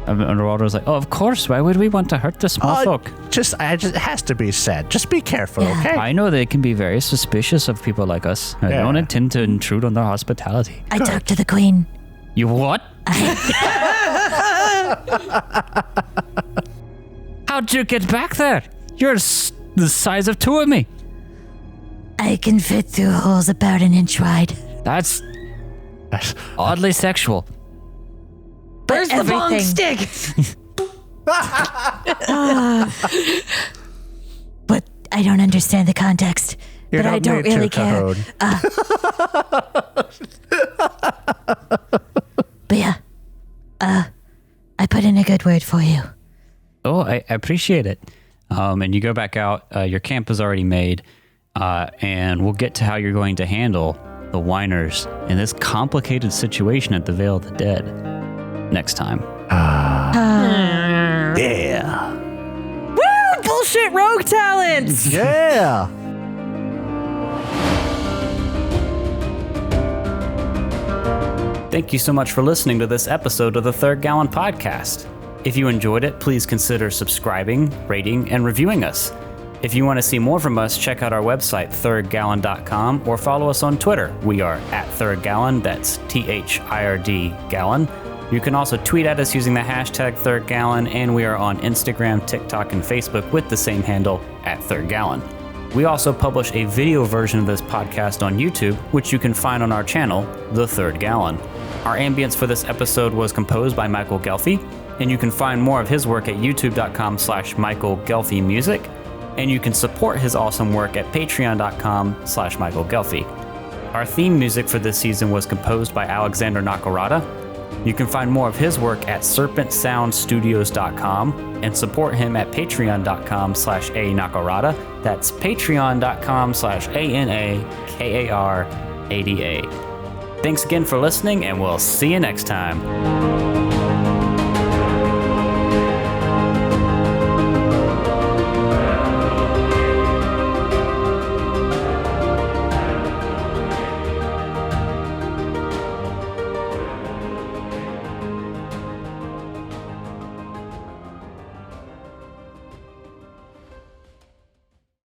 And Underwater's like, oh, of course. Why would we want to hurt the small folk? It has to be said. Just be careful, Yeah. okay? I know they can be very suspicious of people like us. I Yeah. don't intend to intrude on their hospitality. I talked to the queen. You what? How'd you get back there? You're the size of 2 of me. I can fit through holes about an inch wide. That's oddly sexual. Where's the bong everything. stick? But I don't understand the context. You but I don't need really to, care. Kah'Hune. But yeah, I put in a good word for you. Oh, I appreciate it. And you go back out. Your camp is already made. And we'll get to how you're going to handle the whiners in this complicated situation at the Vale of the Dead next time. Yeah. Woo! Bullshit rogue talents! Yeah. Thank you so much for listening to this episode of the Third Gallon Podcast. If you enjoyed it, please consider subscribing, rating, and reviewing us. If you want to see more from us, check out our website, thirdgallon.com, or follow us on Twitter. We are at Third Gallon, that's THIRD Gallon. You can also tweet at us using the hashtag Third Gallon, and we are on Instagram, TikTok, and Facebook with the same handle, at Third Gallon. We also publish a video version of this podcast on YouTube, which you can find on our channel, The Third Gallon. Our ambience for this episode was composed by Michael Ghelfi, and you can find more of his work at youtube.com/Michael Ghelfi Music, and you can support his awesome work at patreon.com/Michael Ghelfi. Our theme music for this season was composed by Alexander Nakarada. You can find more of his work at serpentsoundstudios.com and support him at patreon.com/anakarada. That's patreon.com/ANAKARADA. Thanks again for listening, and we'll see you next time.